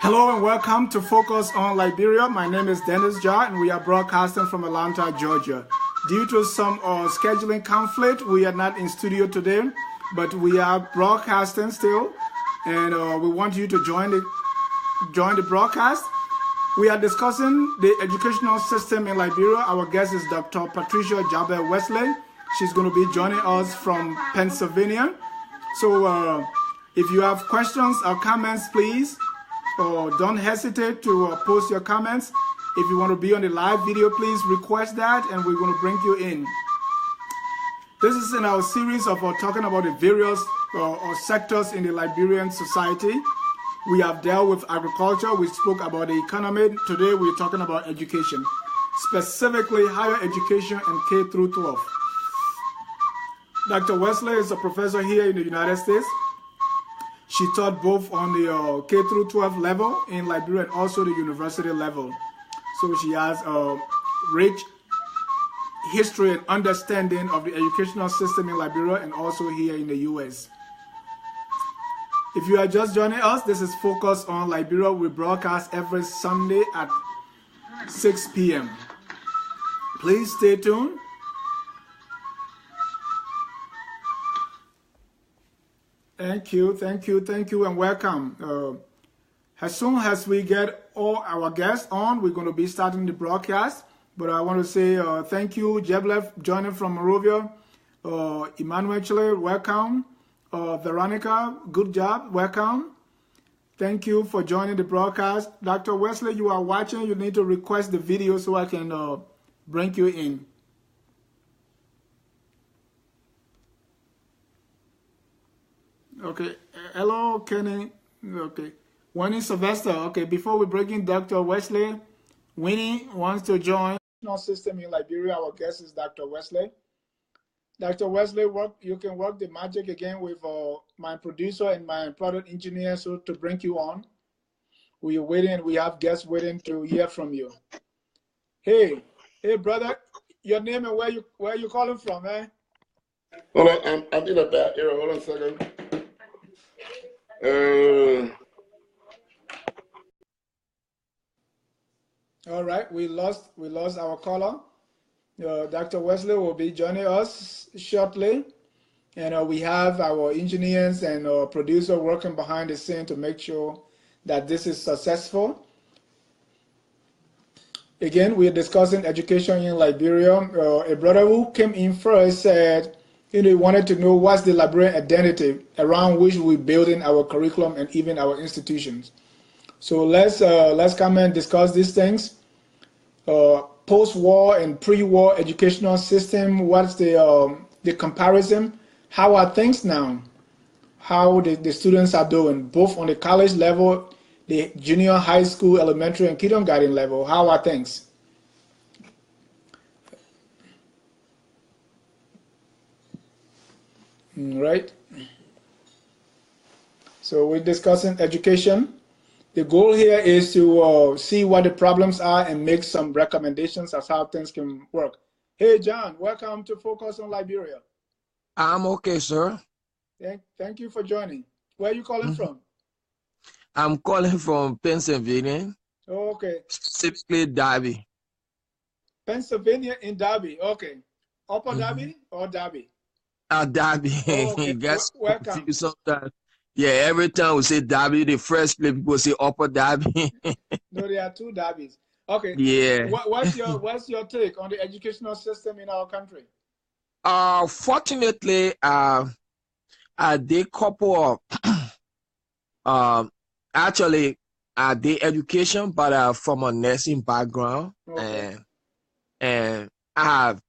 Hello and welcome to Focus on Liberia. My name is Dennis Jar and we are broadcasting from Atlanta, Georgia. Due to some scheduling conflict, we are not in studio today, but we are broadcasting still, and we want you to join the broadcast. We are discussing the educational system in Liberia. Our guest is Dr. Patricia Jabbeh Wesley. She's going to be joining us from Pennsylvania. So if you have questions or comments, please, don't hesitate to post your comments. If you want to be on the live video, please request that and we're going to bring you in. This is in our series of talking about the various sectors in the Liberian society. We have dealt with agriculture. We spoke about the economy. Today we're talking about education, specifically higher education and K through 12. Dr. Wesley is a professor here in the United States. She taught both on the K through 12 level in Liberia and also the university level. So she has a rich history and understanding of the educational system in Liberia and also here in the U.S. If you are just joining us, this is Focus on Liberia. We broadcast every Sunday at 6 p.m. Please stay tuned. Thank you, and welcome. As soon as we get all our guests on, we're going to be starting the broadcast. But I want to say thank you, Jabbeh, joining from Monrovia. Emmanuel Chile, welcome. Veronica, good job, welcome. Thank you for joining the broadcast. Dr. Wesley, you are watching. You need to request the video so I can bring you in. Okay, hello, Kenny. Okay, Winnie Sylvester. Okay, before we bring in Dr. Wesley, Winnie wants to join. System in Liberia. Our guest is Dr. Wesley. Dr. Wesley, you can work the magic again with my producer and my product engineer so to bring you on. We are waiting. We have guests waiting to hear from you. Hey, brother, your name and where you calling from, man? Hold on, I'm in a bad area. Hold on a second. All right, we lost our caller. Dr. Wesley will be joining us shortly, and we have our engineers and producer working behind the scene to make sure that this is successful. Again, we are discussing education in Liberia. A brother who came in first said, he wanted to know what's the Liberian identity around which we're building our curriculum and even our institutions. So let's come and discuss these things. Post-war and pre-war educational system. What's the comparison? How are things now? How the students are doing, both on the college level, the junior high school, elementary, and kindergarten level. How are things? Right. So we're discussing education. The goal here is to see what the problems are and make some recommendations as how things can work. Hey, John, welcome to Focus on Liberia. I'm okay, sir. Thank you for joining. Where are you calling from? I'm calling from Pennsylvania. Oh, okay. Specifically, Jabbeh. Pennsylvania in Jabbeh. Okay. Upper Jabbeh or Jabbeh? Jabbeh. Oh, okay. Welcome. Sometimes. Yeah, every time we say Jabbeh, the first place people say Upper Jabbeh. No, there are two Jabbehs. Okay. Yeah. What's your take on the educational system in our country? Fortunately, I did couple of actually I did education, but from a nursing background, okay. and I have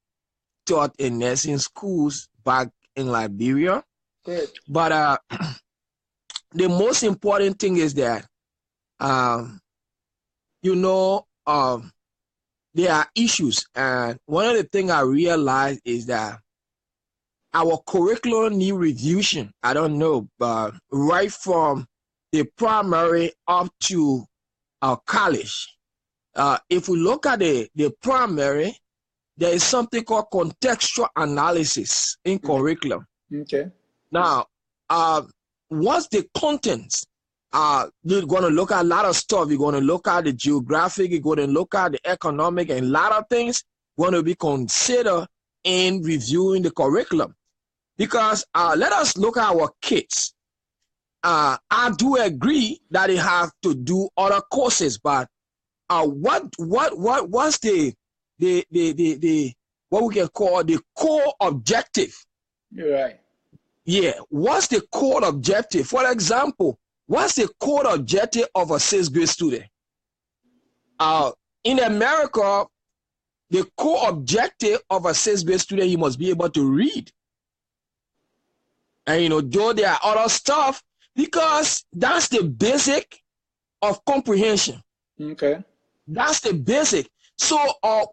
taught in nursing schools back in Liberia. Great. But the most important thing is that, there are issues. And one of the things I realized is that our curriculum need revision. I don't know, but right from the primary up to college. If we look at the primary, there is something called contextual analysis in curriculum. Okay. Now, what's the contents you're going to look at a lot of stuff. You're going to look at the geographic, you're going to look at the economic, and a lot of things going to be considered in reviewing the curriculum. Because let us look at our kids. I do agree that they have to do other courses, but what's the what we can call the core objective? You're right. Yeah, what's the core objective? For example, what's the core objective of a 6th grade student? In America, the core objective of a 6th grade student, he must be able to read. And though there are other stuff, because that's the basic of comprehension. Okay. That's the basic. So are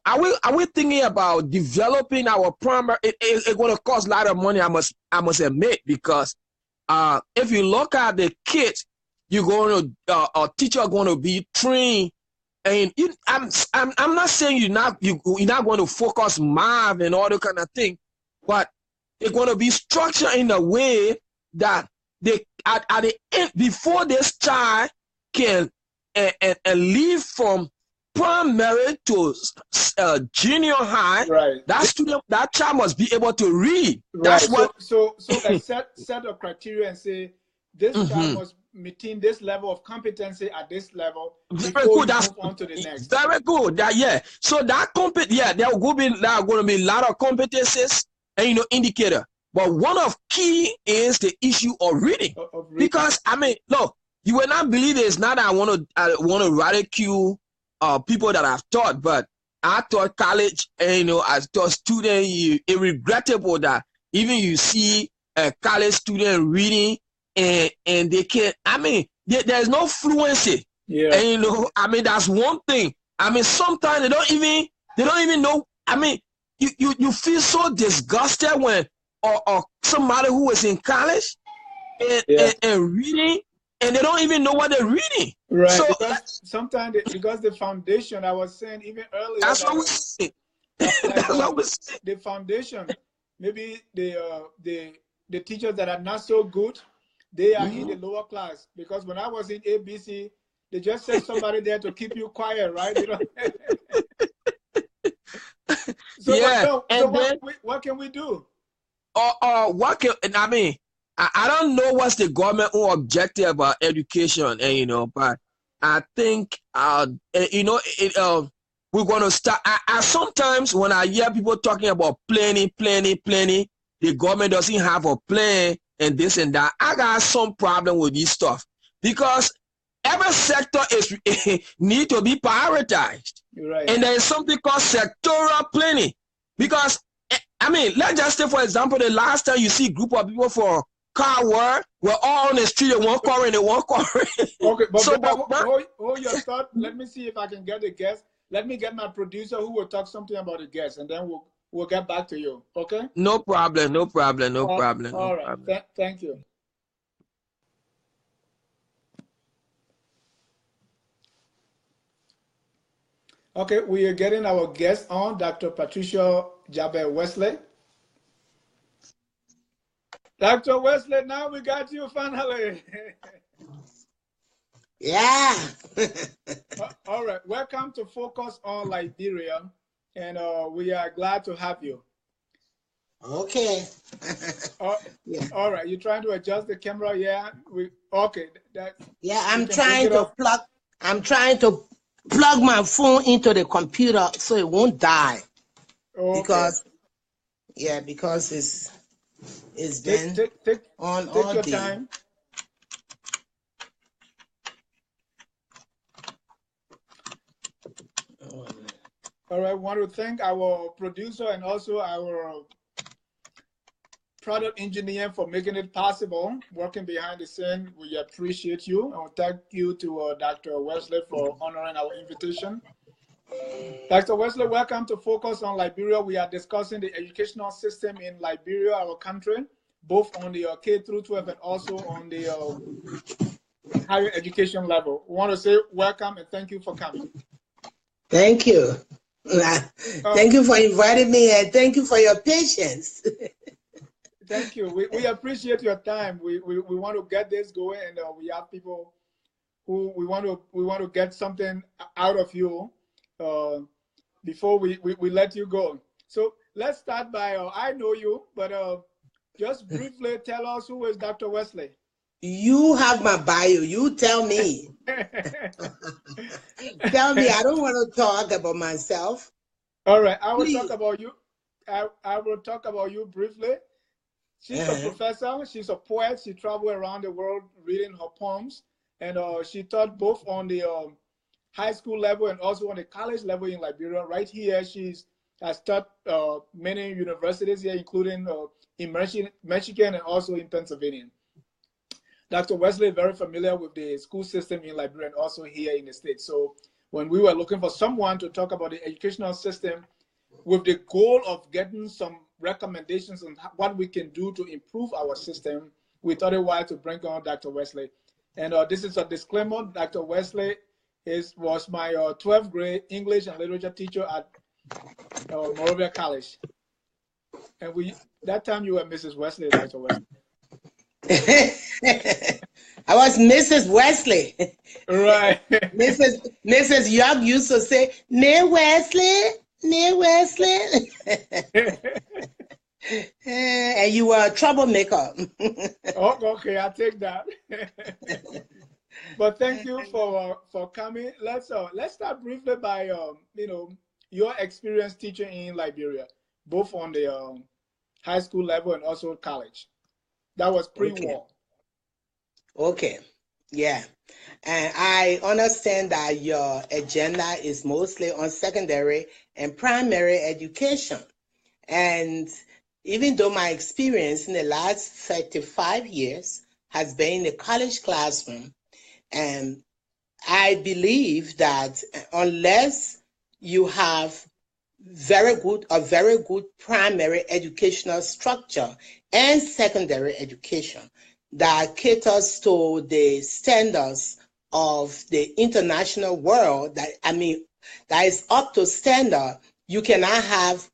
we thinking about developing our primary? It's going to cost a lot of money, I must admit, because if you look at the kids, you're going to a teacher going to be trained, and I'm not saying you're not going to focus math and all that kind of thing, but it's going to be structured in a way that they at the end, before this child can leave from primary to junior high, right, that child must be able to read. Right. That's what. So a set of criteria and say this child must maintain this level of competency at this level before you move on to the next. Very good. Yeah. So that there are going to be a lot of competencies and indicator. But one of key is the issue of reading. Because look, you will not believe it. It's not that I want to ridicule people that I've taught, but I taught college, and as taught students, it's regrettable that even you see a college student reading and they can't. There's no fluency. Yeah. And that's one thing. Sometimes they don't even know. You feel so disgusted when or somebody who is in college and reading, and they don't even know what they're reading. Right. So because sometimes because the foundation, I was saying even earlier. That's what we say. The foundation, maybe the teachers that are not so good, they are in the lower class. Because when I was in ABC, they just said somebody there to keep you quiet, right? So yeah. What can we do? What can I don't know what's the government objective about education, but I think we're going to start. I sometimes when I hear people talking about planning, the government doesn't have a plan and this and that. I got some problem with this stuff because every sector need to be prioritized. Right. And there is something called sectoral planning. Because let's just say, for example, the last time you see a group of people for car work, we're all on the street in one car and in one car. Okay, but hold your thought. Let me see if I can get a guest. Let me get my producer who will talk something about the guest, and then we'll get back to you. Okay? No problem. All right. Thank you. Okay, we are getting our guest on, Dr. Patricia Jabbeh Wesley. Dr. Wesley, now we got you finally. Yeah. All right, welcome to Focus on Liberia, and we are glad to have you. Okay. Yeah. All right, you're trying to adjust the camera, yeah? Yeah, I'm trying to plug my phone into the computer so it won't die. Okay. Because it's been on all your day. Time. All right, I want to thank our producer and also our product engineer for making it possible, working behind the scene. We appreciate you. And thank you to Dr. Wesley for honoring our invitation. Dr. Wesley, welcome to Focus on Liberia. We are discussing the educational system in Liberia, our country, both on the K through 12 and also on the higher education level. We want to say welcome and thank you for coming. Thank you. Thank you for inviting me and thank you for your patience. Thank you. We appreciate your time. We want to get this going, and we have people who we want to get something out of you before we let you go. So let's start by I know you, but just briefly tell us who is Dr. Wesley. You have my bio. You tell me. Tell me. I don't want to talk about myself. All right, I will talk about you. I will talk about you briefly. She's a professor. She's a poet. She traveled around the world reading her poems, and she taught both on the high school level and also on the college level in Liberia. Right here, has taught many universities here, including in Michigan and also in Pennsylvania. Dr. Wesley is very familiar with the school system in Liberia and also here in the States. So when we were looking for someone to talk about the educational system with the goal of getting some recommendations on what we can do to improve our system, we thought it wise to bring on Dr. Wesley. And this is a disclaimer. Dr. Wesley was my 12th grade English and literature teacher at Monrovia College. And that time you were Mrs. Wesley, Dr. Wesley. I was Mrs. Wesley. Right. Mrs. Young used to say, "Ne Wesley, Ne Wesley." And you were a troublemaker. Oh, okay, I'll take that. But thank you for coming. Let's start briefly by your experience teaching in Liberia, both on the high school level and also college. That was pre-war. Okay. Yeah. And I understand that your agenda is mostly on secondary and primary education. And even though my experience in the last 35 years has been in the college classroom, and I believe that unless you have a very good primary educational structure and secondary education that caters to the standards of the international world, that is up to standard, you cannot have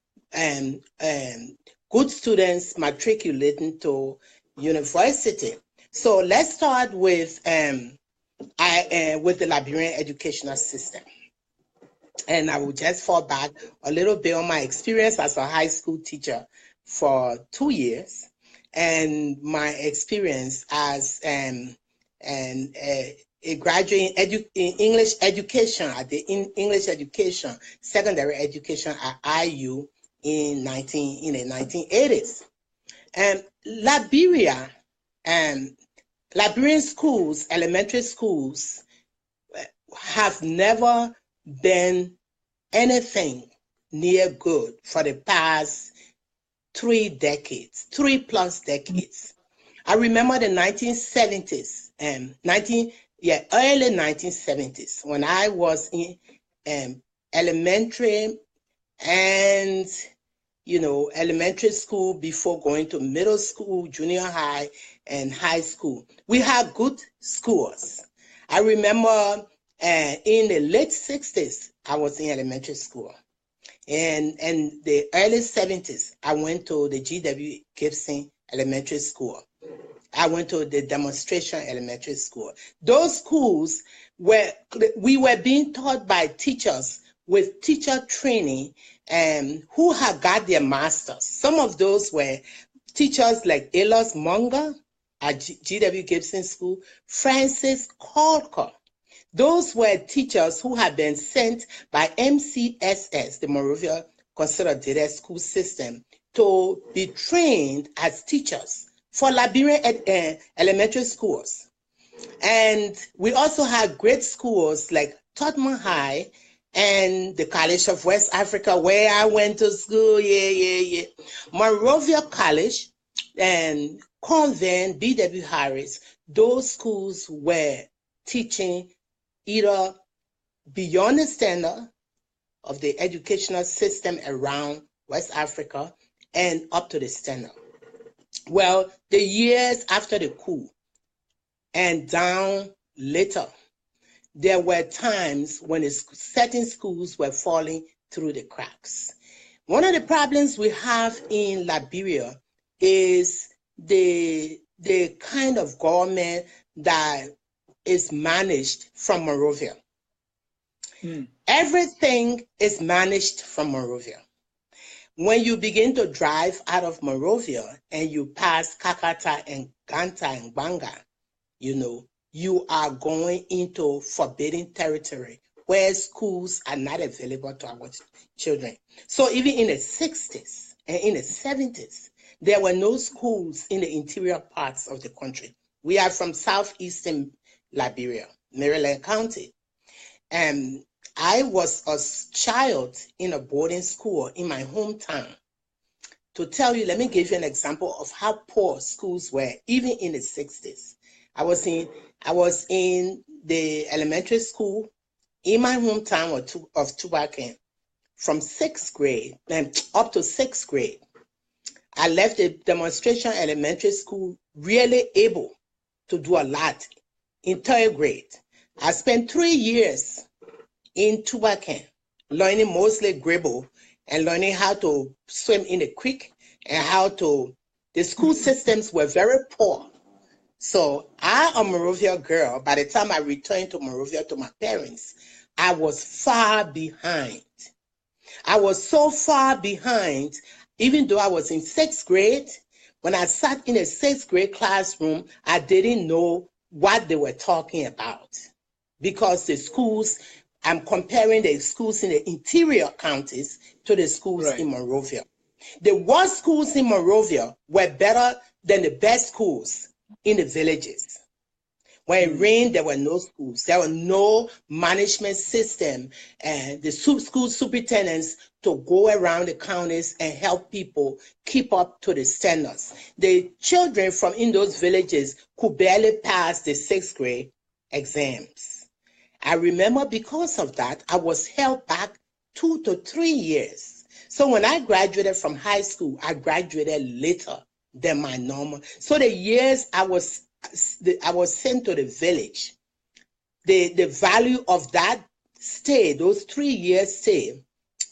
good students matriculating to university. So let's start with the Liberian educational system. And I will just fall back a little bit on my experience as a high school teacher for 2 years, and my experience as a graduate in English education at the English education, secondary education at IU in the 1980s. And Liberia, Liberian schools, elementary schools, have never been anything near good for the past 3 plus decades. I remember the 1970s, early 1970s, when I was in elementary and elementary school before going to middle school, junior high, and high school. We had good schools. I remember in the late 60s, I was in elementary school. And in the early 70s, I went to the G.W. Gibson Elementary School. I went to the Demonstration Elementary School. Those schools we were being taught by teachers with teacher training who had got their masters. Some of those were teachers like Elos Monga at G.W. Gibson School, Francis Calker. Those were teachers who had been sent by MCSS, the Monrovia Consolidated School System, to be trained as teachers for Liberian elementary schools. And we also had great schools like Tottenham High and the College of West Africa, where I went to school. Monrovia College and Convent, B.W. Harris, those schools were teaching either beyond the standard of the educational system around West Africa and up to the standard. Well, the years after the coup and down later, there were times when certain schools were falling through the cracks. One of the problems we have in Liberia is the kind of government that is managed from Monrovia. Everything is managed from Monrovia. When you begin to drive out of Monrovia and you pass Kakata and Ganta and Banga, you know, you are going into forbidden territory where schools are not available to our children. So even in the 60s and in the 70s, there were no schools in the interior parts of the country. We are from southeastern Liberia, Maryland County. And I was a child in a boarding school in my hometown. To tell you, let me give you an example of how poor schools were, even in the 60s. I was in the elementary school in my hometown of Tubacan from 6th grade up to 6th grade. I left the demonstration elementary school really able to do a lot in 3rd grade. I spent 3 years in Tubacan, learning mostly Gribble and learning how to swim in the creek and the school systems were very poor. So I'm a Monrovia girl. By the time I returned to Monrovia to my parents, I was far behind. I was so far behind, even though I was in 6th grade. When I sat in a 6th grade classroom, I didn't know what they were talking about because the schools, I'm comparing the schools in the interior counties to the schools in Monrovia. The worst schools in Monrovia were better than the best schools in the villages. When it rained, there were no schools. There were no management system and the school superintendents to go around the counties and help people keep up to the standards. The children from in those villages could barely pass the 6th grade exams. I remember because of that, I was held back 2 to 3 years. So when I graduated from high school, I graduated later than my normal. So the years I was sent to the village, the value of that stay, those 3 years stay,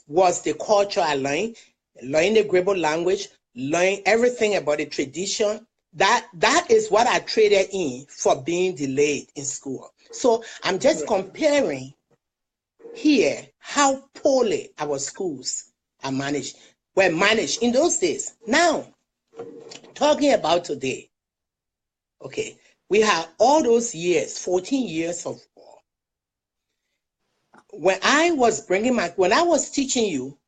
was the culture I learned, learning the Gribble language, learning everything about the tradition. That is what I traded in for being delayed in school. So I'm just comparing here how poorly our schools were managed in those days. Now, talking about today, okay, we have all those years, 14 years of war. When I was teaching you,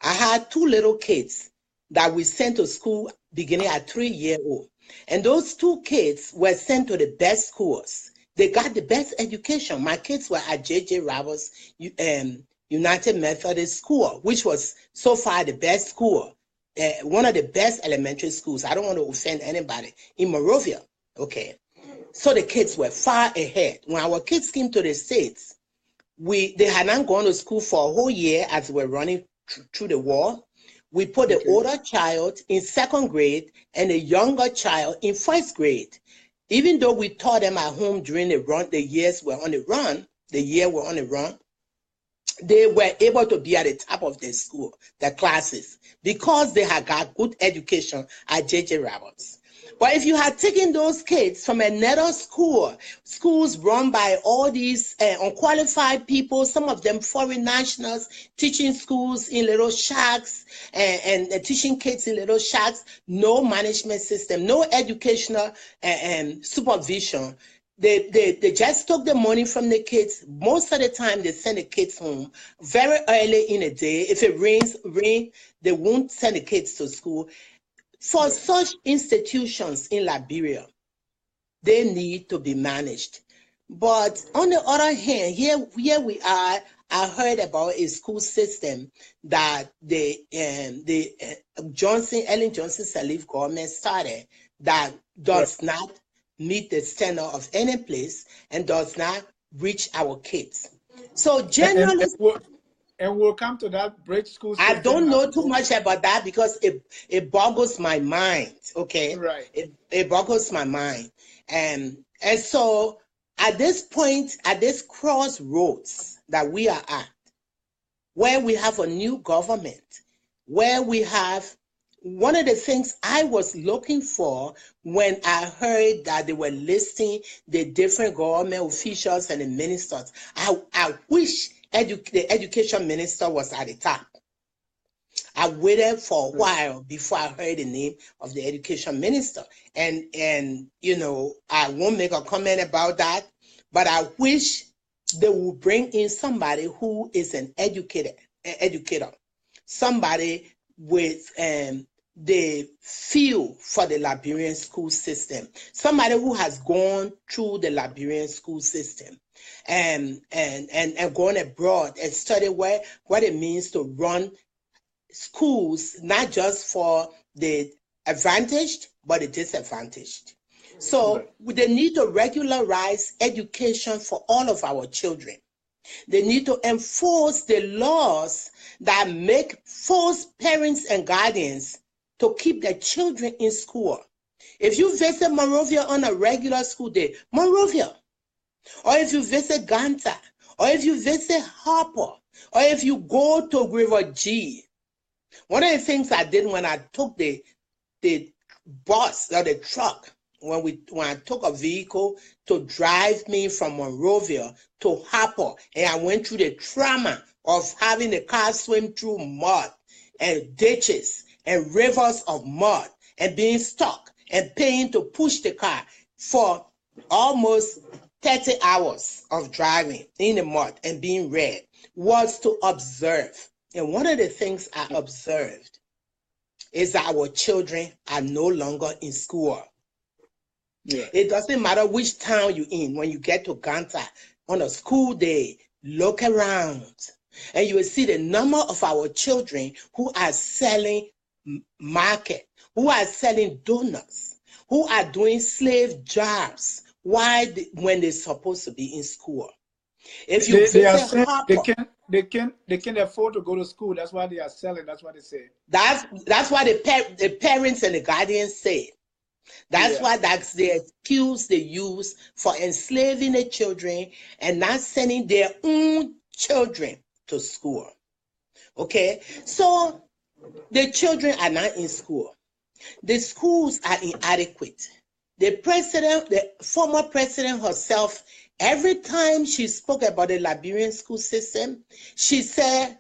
I had 2 little kids that we sent to school beginning at 3-year-old. And those 2 kids were sent to the best schools. They got the best education. My kids were at J.J. Roberts United Methodist School, which was so far the best school, one of the best elementary schools. I don't want to offend anybody in Monrovia. Okay, so the kids were far ahead. When our kids came to the States, they had not gone to school for a whole year as we were running through the war. We put the older child in 2nd grade and the younger child in 1st grade. Even though we taught them at home during the years we're on the run, they were able to be at the top of their school, their classes, because they had got good education at J.J. Roberts. But if you had taken those kids from another schools run by all these unqualified people, some of them foreign nationals, teaching schools in little shacks and teaching kids in little shacks, no management system, no educational supervision. They just took the money from the kids. Most of the time, they send the kids home very early in the day. If it rains, they won't send the kids to school. For such institutions in Liberia, they need to be managed. But on the other hand, here we are. I heard about a school system that the Ellen Johnson Sirleaf government started that does not meet the standard of any place and does not reach our kids. So generally, and we'll come to that bridge school system. I don't know too much about that because it boggles my mind. Okay, right? It boggles my mind, and so at this point, at this crossroads that we are at, where we have a new government, where we have one of the things I was looking for when I heard that they were listing the different government officials and the ministers, I wish the education minister was at the top. I waited for a while before I heard the name of the education minister. And you know, I won't make a comment about that, but I wish they would bring in somebody who is an educator, somebody with the feel for the Liberian school system, somebody who has gone through the Liberian school system and gone abroad and studied what it means to run schools, not just for the advantaged, but the disadvantaged. So they need to regularize education for all of our children. They need to enforce the laws that force parents and guardians to keep their children in school. If you visit Monrovia on a regular school day, Monrovia, or if you visit Ganta, or if you visit Harper, or if you go to River G, one of the things I did when I took the bus or the truck, when I took a vehicle to drive me from Monrovia to Harper, and I went through the trauma of having the car swim through mud and ditches and rivers of mud and being stuck and paying to push the car for almost 30 hours of driving in the mud and being red, was to observe. And one of the things I observed is that our children are no longer in school. Yeah. It doesn't matter which town you're in. When you get to Ganta on a school day, look around and you will see the number of our children who are selling market, who are selling donuts, who are doing slave jobs when they're supposed to be in school. If you visit Harper, they can't afford to go to school. That's why they are selling. That's what they say. That's why the parents and the guardians say. That's why that's the excuse they use for enslaving the children and not sending their own children to school. Okay, so the children are not in school. The schools are inadequate. The former president herself, every time she spoke about the Liberian school system, she said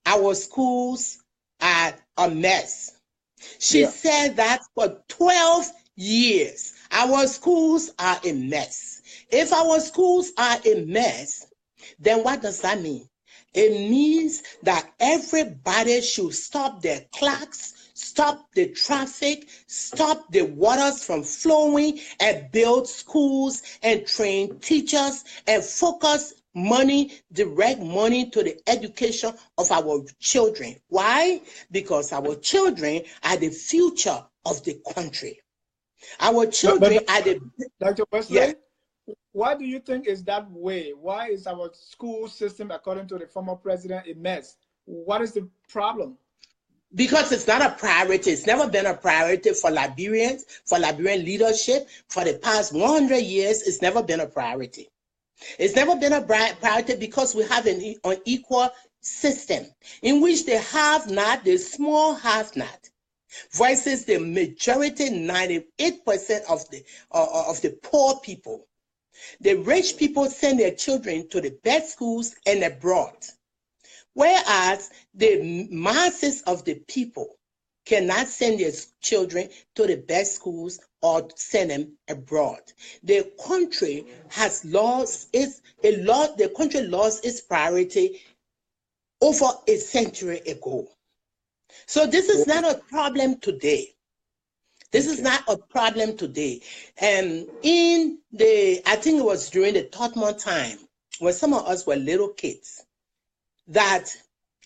our schools are a mess. She said that for 12 years, our schools are a mess. If our schools are a mess, then what does that mean? It means that everybody should stop their clocks, stop the traffic, stop the waters from flowing, and build schools and train teachers and focus direct money to the education of our children. Why? Because our children are the future of the country. Our children are the... Dr. Wesley, why do you think is that way? Why is our school system, according to the former president, a mess? What is the problem? Because it's not a priority. It's never been a priority for Liberians, for Liberian leadership. For the past 100 years, it's never been a priority. It's never been a priority because we have an unequal system in which the have-not, the small have-not, versus the majority, 98% of the poor people. The rich people send their children to the best schools and abroad, whereas the masses of the people cannot send their children to the best schools or send them abroad. The country has lost the country lost its priority over a century ago. So this is not a problem today. This is not a problem today. And I think it was during the Tottenham time, when some of us were little kids, that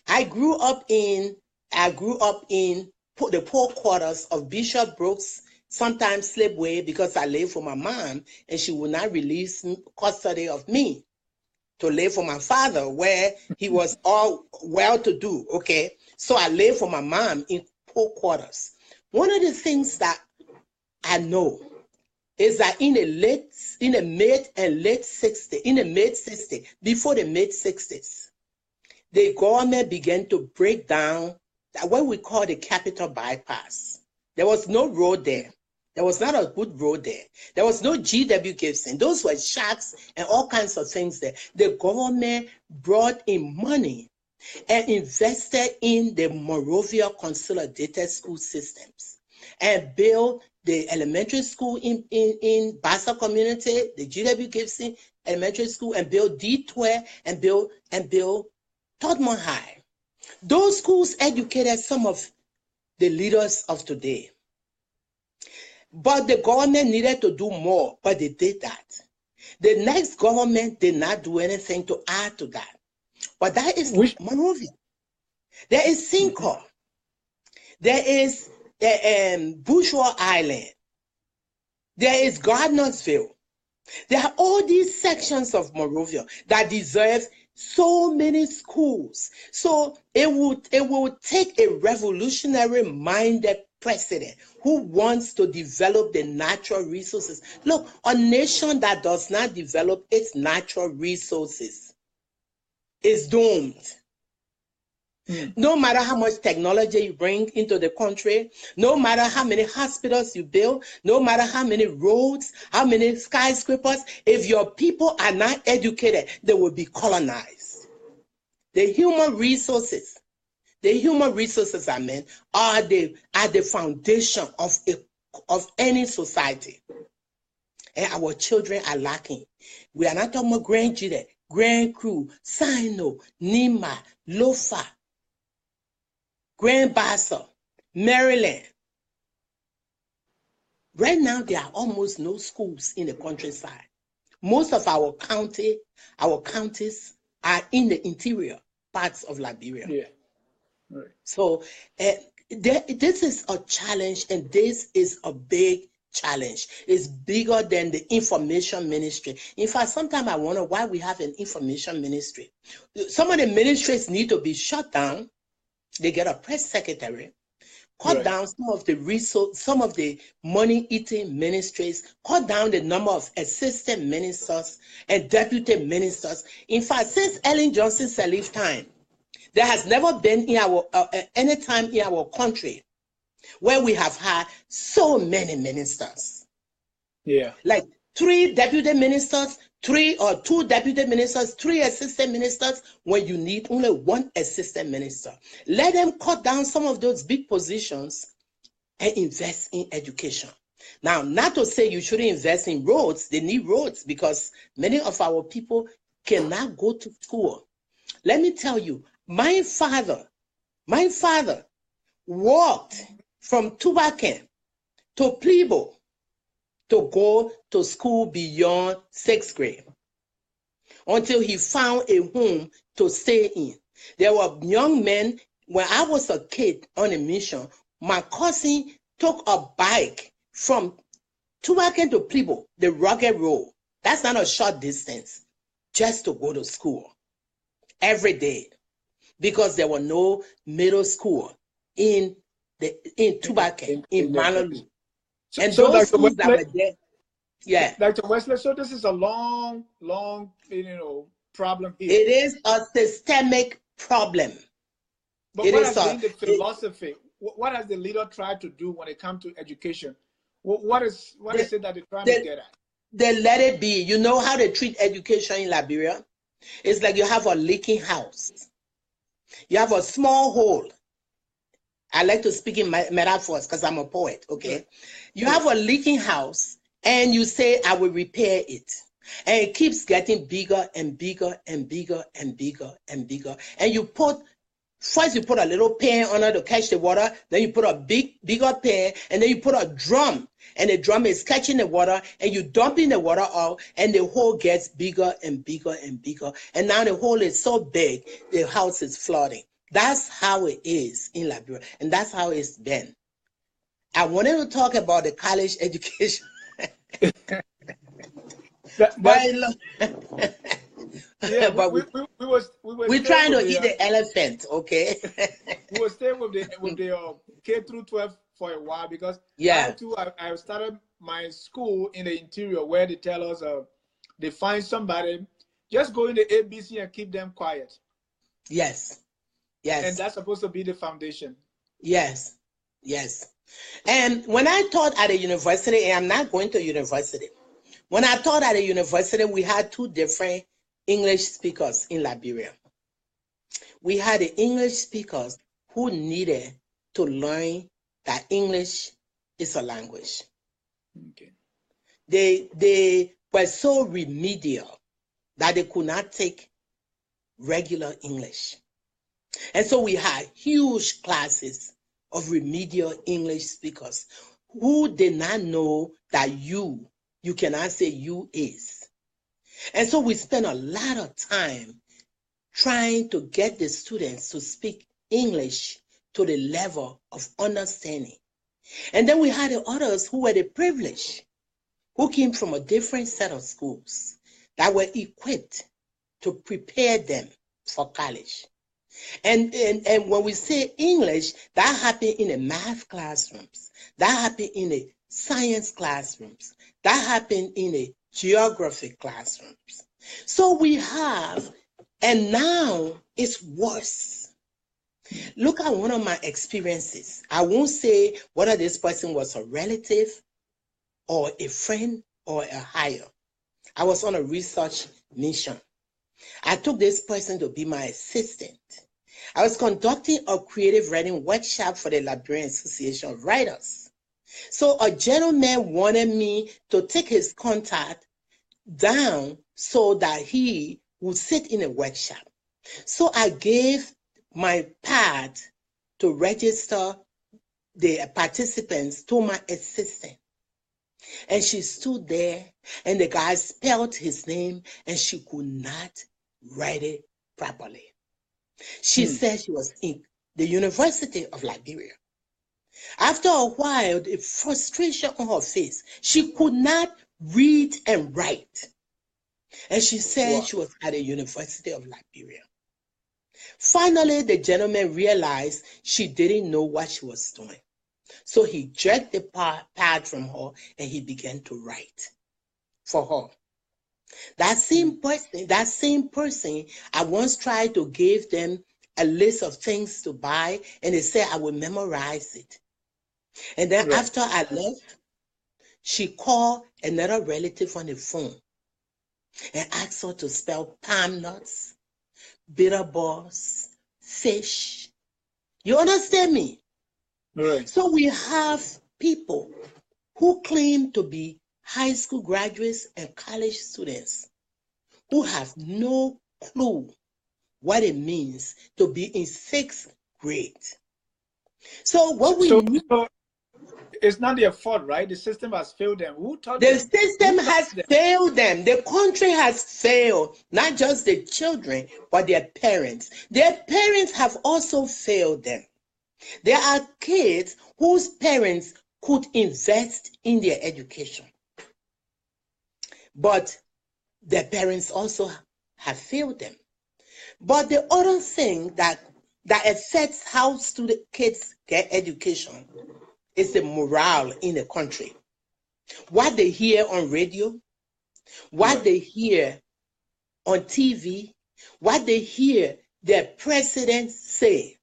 I grew up in the poor quarters of Bishop Brooks, sometimes Slipway, because I lived for my mom and she would not release custody of me to live for my father, where he was all well-to-do, okay? So I lived for my mom in poor quarters. One of the things that I know is that in the mid 60s, before the mid 60s, the government began to break down what we call the capital bypass. There was no road there. There was not a good road there. There was no G.W. Gibson. Those were shacks and all kinds of things there. The government brought in money and invested in the Monrovia Consolidated School Systems and built the elementary school in Bassa community, the G.W. Gibson Elementary School, and built D12 and built Todmont High. Those schools educated some of the leaders of today. But the government needed to do more, but they did that. The next government did not do anything to add to that. But that is Monrovia. There is Sincor. There is Bourgeois Island. There is Gardnersville. There are all these sections of Monrovia that deserve so many schools. So it would take a revolutionary-minded president who wants to develop the natural resources. Look, a nation that does not develop its natural resources is doomed. No matter how much technology you bring into the country, no matter how many hospitals you build, no matter how many roads, how many skyscrapers, if your people are not educated, they will be colonized. The human resources, I mean, are the foundation of any society. And our children are lacking. We are not talking about Grand Jide, Grand Cru, Sino, Nima, Lofa, Grand Bassa, Maryland. Right now, there are almost no schools in the countryside. Most of our counties are in the interior parts of Liberia. Yeah. Right. So this is a challenge, and this is a big challenge. It's bigger than the information ministry. In fact, sometimes I wonder why we have an information ministry. Some of the ministries need to be shut down. They get a press secretary, cut down some of the money-eating ministries, cut down the number of assistant ministers and deputy ministers. In fact, since Ellen Johnson's lifetime, there has never been any time in our country where we have had so many ministers. Yeah. Like 3 deputy ministers, 3 or 2 deputy ministers, 3 assistant ministers, when you need only 1 assistant minister. Let them cut down some of those big positions and invest in education. Now, not to say you shouldn't invest in roads. They need roads because many of our people cannot go to school. Let me tell you, my father walked from Tubacan to Plebo to go to school beyond 6th grade until he found a home to stay in. There were young men, when I was a kid on a mission, my cousin took a bike from Tubacan to Plebo, the rugged road. That's not a short distance, just to go to school every day, because there were no middle school in Tubacan, in Malalu. And so those schools that were there, yeah. Dr. Wesley, so this is a long, problem here. It is a systemic problem. But what has been the philosophy? What has the leader tried to do when it comes to education? What is it that they're trying to get at? They let it be. You know how they treat education in Liberia? It's like you have a leaking house. You have a small hole. I like to speak in metaphors because I'm a poet, okay? You have a leaking house and you say, I will repair it. And it keeps getting bigger and bigger and bigger and bigger and bigger. And first you put a little pan on it to catch the water, then you put a bigger pan, and then you put a drum, and the drum is catching the water, and you dumping the water out, and the hole gets bigger and bigger and bigger. And now the hole is so big, the house is flooding. That's how it is in Liberia, and that's how it's been. I wanted to talk about the college education. Yeah, but we're trying to eat the elephant, okay? We will stay with the K through 12 for a while because I started my school in the interior where they tell us they find somebody, just go in the ABC and keep them quiet. Yes. Yes. And that's supposed to be the foundation. Yes. Yes. And when I taught at a university, and I'm not going to university, when I taught at a university, we had two different English speakers in Liberia. We had the English speakers who needed to learn that English is a language. Okay. They were so remedial that they could not take regular English. And so we had huge classes of remedial English speakers who did not know that you cannot say you is. And so we spent a lot of time trying to get the students to speak English to the level of understanding. And then we had the others who were the privileged, who came from a different set of schools that were equipped to prepare them for college. And when we say English, that happened in the math classrooms, that happened in the science classrooms, that happened in the geography classrooms. So we have, and now it's worse. Look at one of my experiences. I won't say whether this person was a relative or a friend or a hire. I was on a research mission. I took this person to be my assistant. I was conducting a creative writing workshop for the Liberian Association of Writers. So a gentleman wanted me to take his contact down so that he would sit in a workshop. So I gave my pad to register the participants to my assistant. And she stood there, and the guy spelled his name, and she could not write it properly. She said she was in the University of Liberia. After a while, the frustration on her face, she could not read and write. And she said she was at the University of Liberia. Finally, the gentleman realized she didn't know what she was doing. So he jerked the pad from her and he began to write for her. That same person, I once tried to give them a list of things to buy, and they said I would memorize it. And then after I left, she called another relative on the phone and asked her to spell palm nuts, bitter balls, fish. You understand me? Right. So we have people who claim to be high school graduates and college students who have no clue what it means to be in 6th grade. So what we need, so it's not their fault, right? The system has failed them. Who taught the them? system has failed them. The country has failed, not just the children, but their parents. Their parents have also failed them. There are kids whose parents could invest in their education, but their parents also have failed them. But the other thing that affects how student kids get education is the morale in the country. What they hear on radio, what they hear on TV, what they hear their president say.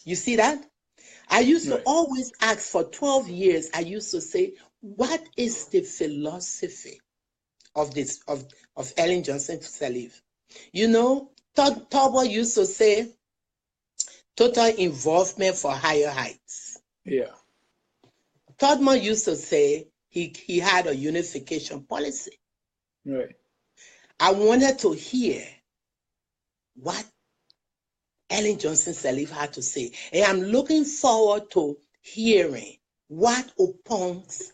You see that? I used to always ask for 12 years, I used to say, what is the philosophy of this, of Ellen Johnson Sirleaf? You know, Turbo used to say, total involvement for higher heights. Yeah. Todman used to say he had a unification policy. Right. I wanted to hear what Ellen Johnson Sirleaf had to say. And I'm looking forward to hearing what Opong's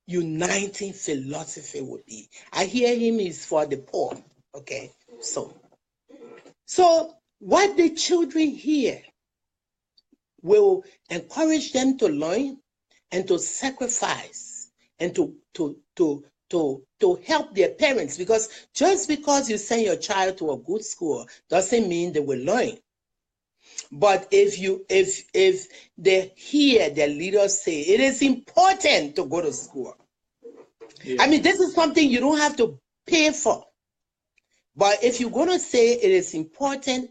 uniting philosophy would be. I hear him is for the poor. Okay, so what the children hear will encourage them to learn and to sacrifice and to help their parents, because just because you send your child to a good school doesn't mean they will learn. But if they hear their leaders say it is important to go to school, I mean, this is something you don't have to pay for. But if you're going to say it is important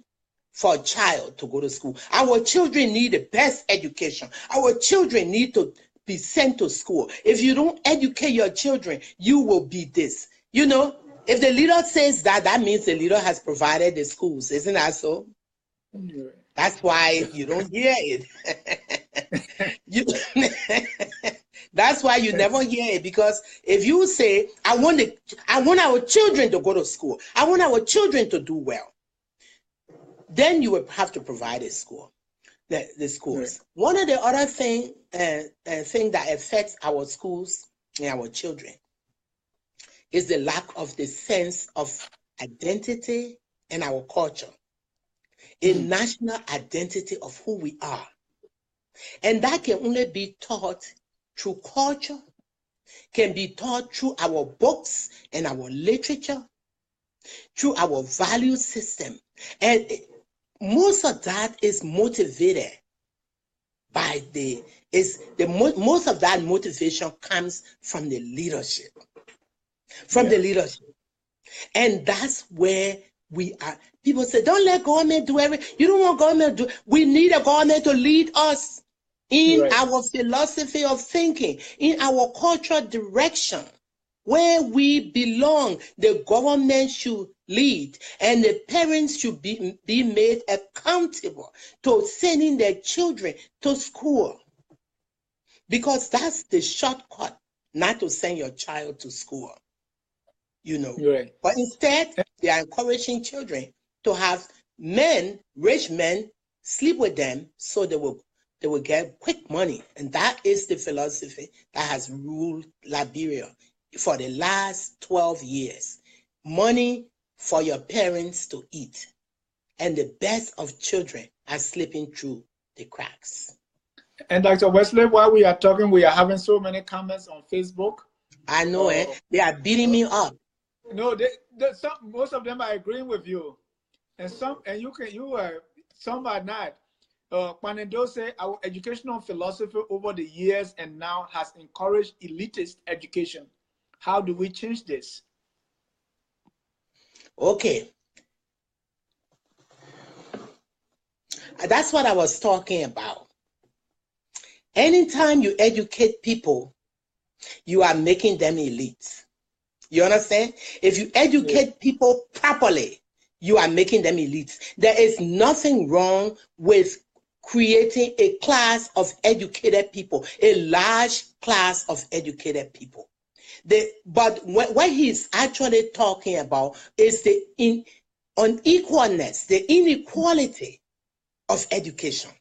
for a child to go to school, our children need the best education. Our children need to be sent to school. If you don't educate your children, you will be this. You know, if the leader says that, that means the leader has provided the schools. Isn't that so? That's why you don't hear it. That's why you never hear it, because if you say, I want our children to go to school, I want our children to do well, then you will have to provide a school, the schools. Right. One of the other thing that affects our schools and our children is the lack of the sense of identity and our culture, a national identity of who we are. And that can only be taught through culture, can be taught through our books and our literature, through our value system. And most of that is motivated by most of that motivation comes from the leadership. The leadership. And that's where we are. People say, don't let government do everything. You don't want government to do. We need a government to lead us in our philosophy of thinking, in our cultural direction, where we belong. The government should lead, and the parents should be made accountable to sending their children to school, because that's the shortcut, not to send your child to school, you know. Right. But instead, they are encouraging children to have rich men, sleep with them so they will get quick money. And that is the philosophy that has ruled Liberia for the last 12 years. Money for your parents to eat. And the best of children are slipping through the cracks. And Dr. Wesley, while we are talking, we are having so many comments on Facebook. I know, they are beating me up. No, most of them are agreeing with you. And some are not. Kwanendo say our educational philosophy over the years and now has encouraged elitist education. How do we change this? Okay. That's what I was talking about. Anytime you educate people, you are making them elites. You understand? If you educate people properly, you are making them elites. There is nothing wrong with creating a class of educated people, a large class of educated people. But what he's actually talking about is the unequalness, the inequality of education.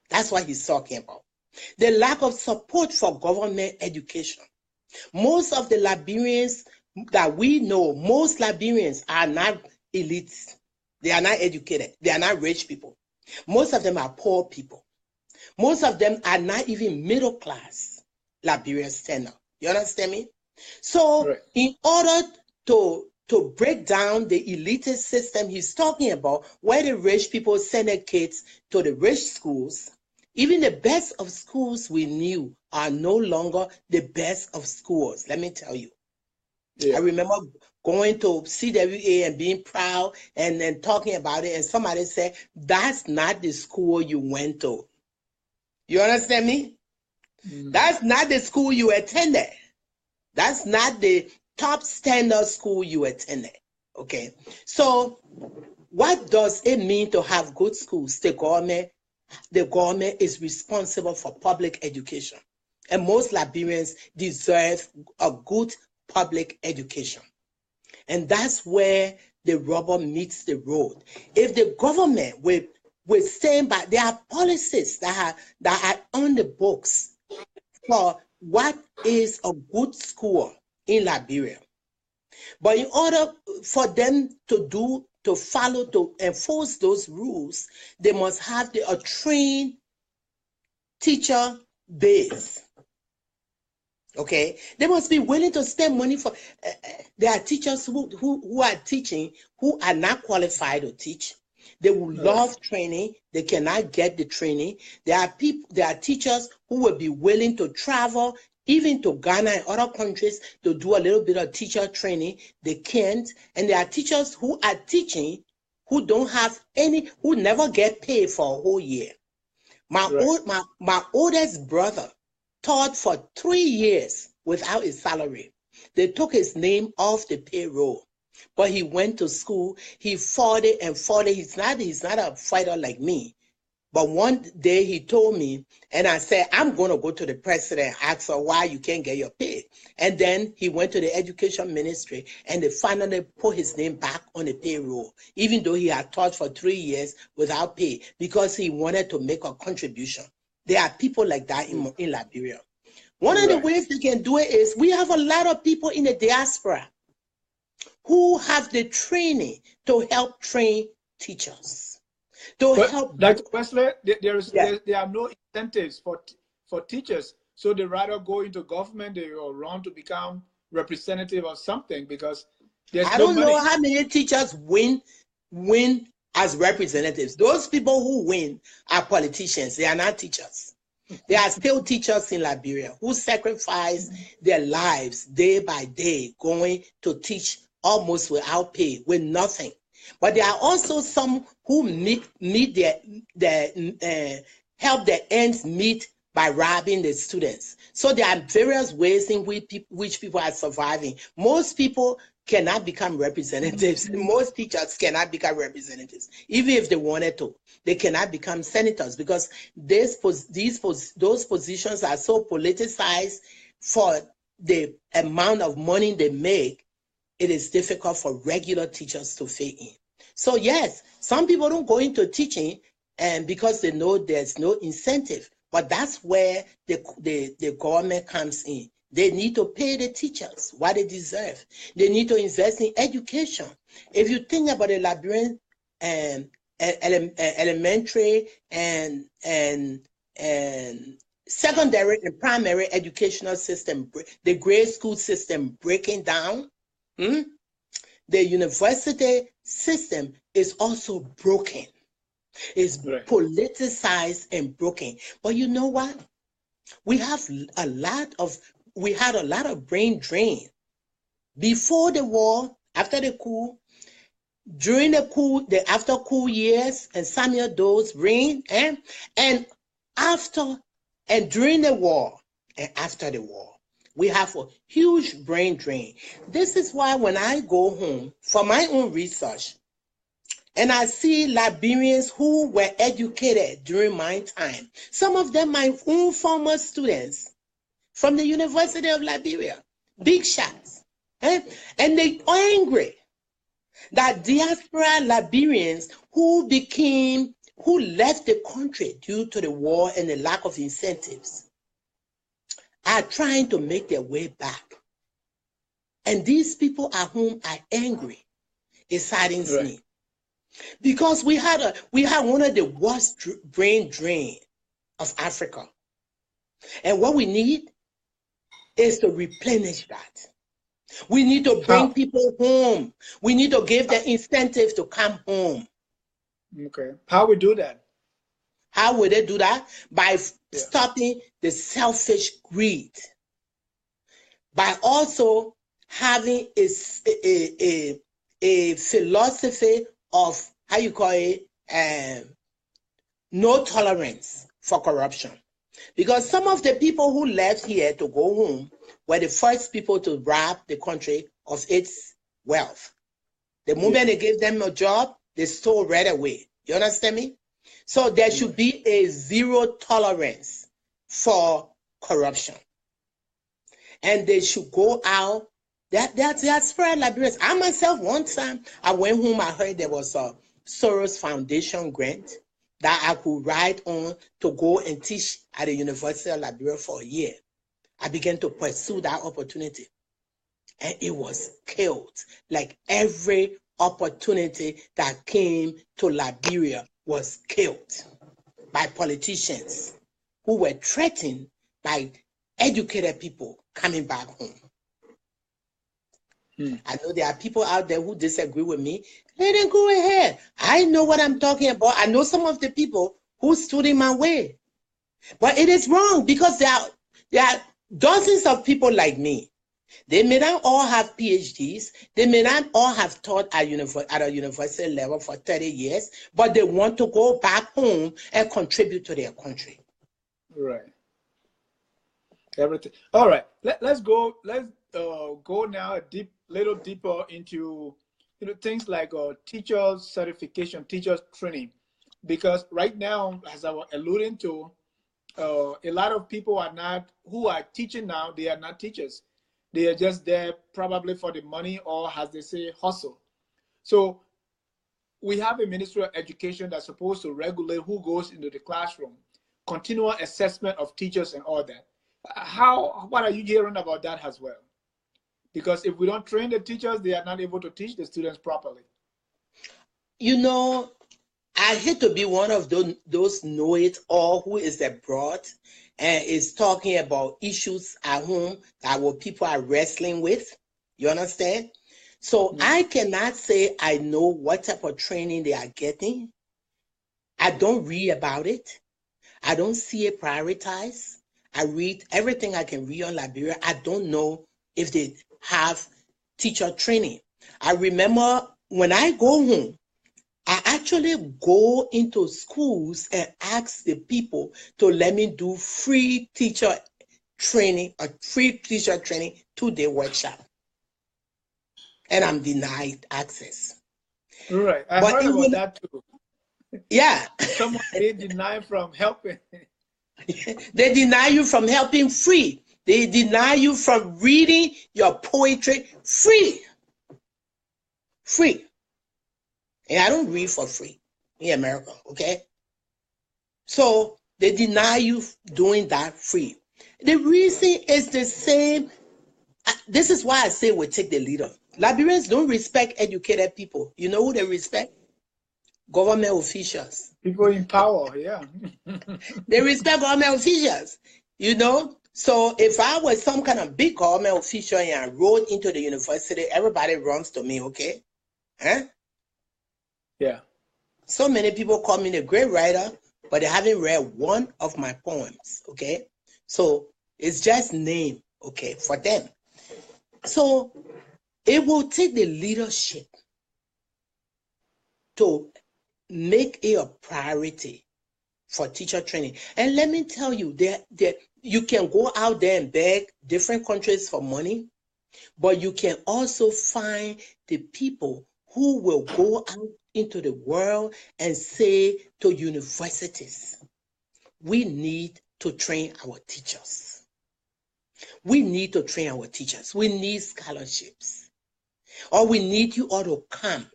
That's what he's talking about. The lack of support for government education. Most of the Liberians that we know, most Liberians are not elites. They are not educated. They are not rich people. Most of them are poor people. Most of them are not even middle class Liberian standard. You understand me? So in order to break down the elitist system he's talking about, where the rich people send their kids to the rich schools, even the best of schools we knew are no longer the best of schools. Let me tell you. I remember going to CWA and being proud and then talking about it, and somebody said, that's not the school you went to. You understand me? That's not the school you attended. That's not the top standard school you attended. Okay. So what does it mean to have good schools? The government is responsible for public education. And most Liberians deserve a good public education. And that's where the rubber meets the road. If the government will stand by, there are policies that are on the books for what is a good school in Liberia. But in order for them to enforce those rules, they must have a trained teacher base. Okay, they must be willing to spend money for. There are teachers who are teaching who are not qualified to teach. They will love training. They cannot get the training. There are teachers who will be willing to travel even to Ghana and other countries to do a little bit of teacher training. They can't. And there are teachers who are teaching who don't have any, who never get paid for a whole year. My oldest brother taught for 3 years without a salary. They took his name off the payroll. But he went to school. He fought it and fought it. He's not a fighter like me. But one day he told me, and I said, I'm going to go to the president and ask her why you can't get your pay. And then he went to the education ministry, and they finally put his name back on the payroll, even though he had taught for 3 years without pay, because he wanted to make a contribution. There are people like that in Liberia. One of the ways they can do it is we have a lot of people in the diaspora who have the training to help train teachers. Dr. Wesley, there are no incentives for teachers, so they rather go into government or run to become representative or something, because there's I don't know how many teachers win as representatives. Those people who win are politicians. They are not teachers. There are still teachers in Liberia who sacrifice their lives day by day going to teach almost without pay, with nothing. But there are also some who help their ends meet by robbing the students. So there are various ways in which people are surviving. Most people cannot become representatives. Most teachers cannot become representatives, even if they wanted to. They cannot become senators because those positions are so politicized. For the amount of money they make, it is difficult for regular teachers to fit in. So yes, some people don't go into teaching and because they know there's no incentive, but that's where the government comes in. They need to pay the teachers what they deserve. They need to invest in education. If you think about the Liberian elementary and secondary and primary educational system, the grade school system breaking down, the university system is also broken. It's politicized and broken. But you know what? We had a lot of brain drain. Before the war, after the coup, during the coup, the after coup years, and Samuel Doe's reign, and after and during the war and after the war. We have a huge brain drain. This is why when I go home for my own research and I see Liberians who were educated during my time, some of them my own former students from the University of Liberia, big shots, and they are angry that diaspora Liberians who left the country due to the war and the lack of incentives are trying to make their way back. And these people at home are angry. It saddens me. Because we had one of the worst brain drain of Africa. And what we need is to replenish that. We need to bring people home. We need to give them incentive to come home. Okay. How we do that? How would they do that? By stopping the selfish greed. By also having a philosophy of, how you call it, no tolerance for corruption. Because some of the people who left here to go home were the first people to rob the country of its wealth. The moment they gave them a job, they stole right away. You understand me? So there should be a zero tolerance for corruption. And they should go out. That's spread Liberians. I myself, one time, I went home, I heard there was a Soros Foundation grant that I could write on to go and teach at the University of Liberia for a year. I began to pursue that opportunity. And it was killed. Like every opportunity that came to Liberia was killed by politicians who were threatened by educated people coming back home. I know there are people out there who disagree with me. Let them go ahead. I know what I'm talking about. I know some of the people who stood in my way. But it is wrong because there are dozens of people like me. They may not all have PhDs. They may not all have taught at a university level for 30 years, but they want to go back home and contribute to their country. Right. Everything. All right. Let's go. Let's go now a little deeper into things like teachers certification, teachers training, because right now, as I was alluding to, a lot of people who are teaching now. They are not teachers. They are just there probably for the money, or as they say, hustle. So we have a Ministry of Education that's supposed to regulate who goes into the classroom, continual assessment of teachers and all that. What are you hearing about that as well? Because if we don't train the teachers, they are not able to teach the students properly. I hate to be one of those know-it-all who is abroad and is talking about issues at home that what people are wrestling with. You understand? So I cannot say I know what type of training they are getting. I don't read about it. I don't see it prioritized. I read everything I can read on Liberia. I don't know if they have teacher training. I remember when I go home, I actually go into schools and ask the people to let me do free teacher training to their workshop. And I'm denied access. Right. I heard about that too. Yeah. Someone they deny from helping. They deny you from helping free. They deny you from reading your poetry free. Free. And I don't read for free in America, okay? So they deny you doing that free. The reason is the same. This is why I say we take the leader. Liberians don't respect educated people. You know who they respect? Government officials. People in power, yeah. They respect government officials, So if I was some kind of big government official and I rode into the university, everybody runs to me, okay? Huh? Yeah. So many people call me a great writer, but they haven't read one of my poems, okay? So it's just name, okay, for them. So it will take the leadership to make it a priority for teacher training. And let me tell you, that you can go out there and beg different countries for money, but you can also find the people who will go out into the world and say to universities, we need to train our teachers. We need to train our teachers. We need scholarships. Or we need you all to come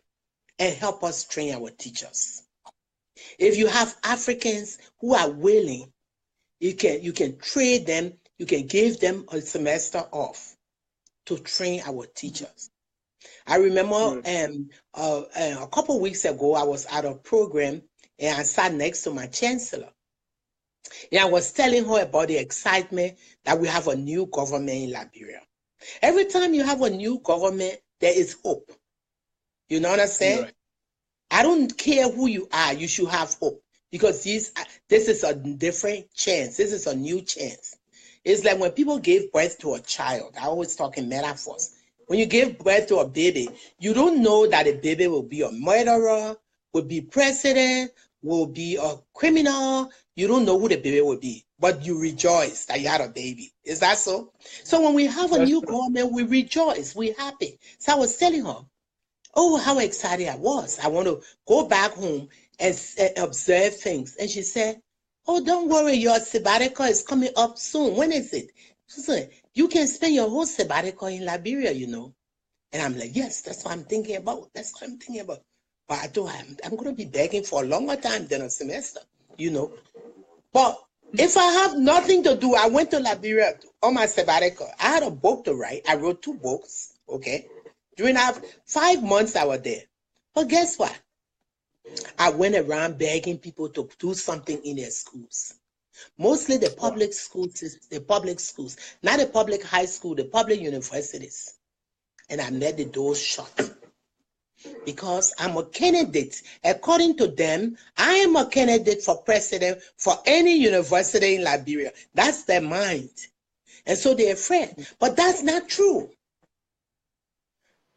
and help us train our teachers. If you have Africans who are willing, you can trade them, you can give them a semester off to train our teachers. I remember a couple of weeks ago, I was at a program and I sat next to my chancellor. And I was telling her about the excitement that we have a new government in Liberia. Every time you have a new government, there is hope. You know what I'm saying? Right. I don't care who you are, you should have hope. Because this is a different chance. This is a new chance. It's like when people gave birth to a child. I always talk in metaphors. When you give birth to a baby, you don't know that the baby will be a murderer, will be president, will be a criminal. You don't know who the baby will be, but you rejoice that you had a baby. Is that so? So when we have a new government, we rejoice, we're happy. So I was telling her, oh, how excited I was. I want to go back home and observe things. And she said, oh, don't worry, your sabbatical is coming up soon. When is it? She said, you can spend your whole sabbatical in Liberia, And I'm like, yes, that's what I'm thinking about. That's what I'm thinking about. But I told her, I'm going to be begging for a longer time than a semester, But if I have nothing to do, I went to Liberia on my sabbatical. I had a book to write. I wrote 2 books, okay? During 5 months I was there. But guess what? I went around begging people to do something in their schools. Mostly the public schools, not the public high school, the public universities. And I met the doors shut. Because I'm a candidate. According to them, I am a candidate for president for any university in Liberia. That's their mind. And so they're afraid. But that's not true.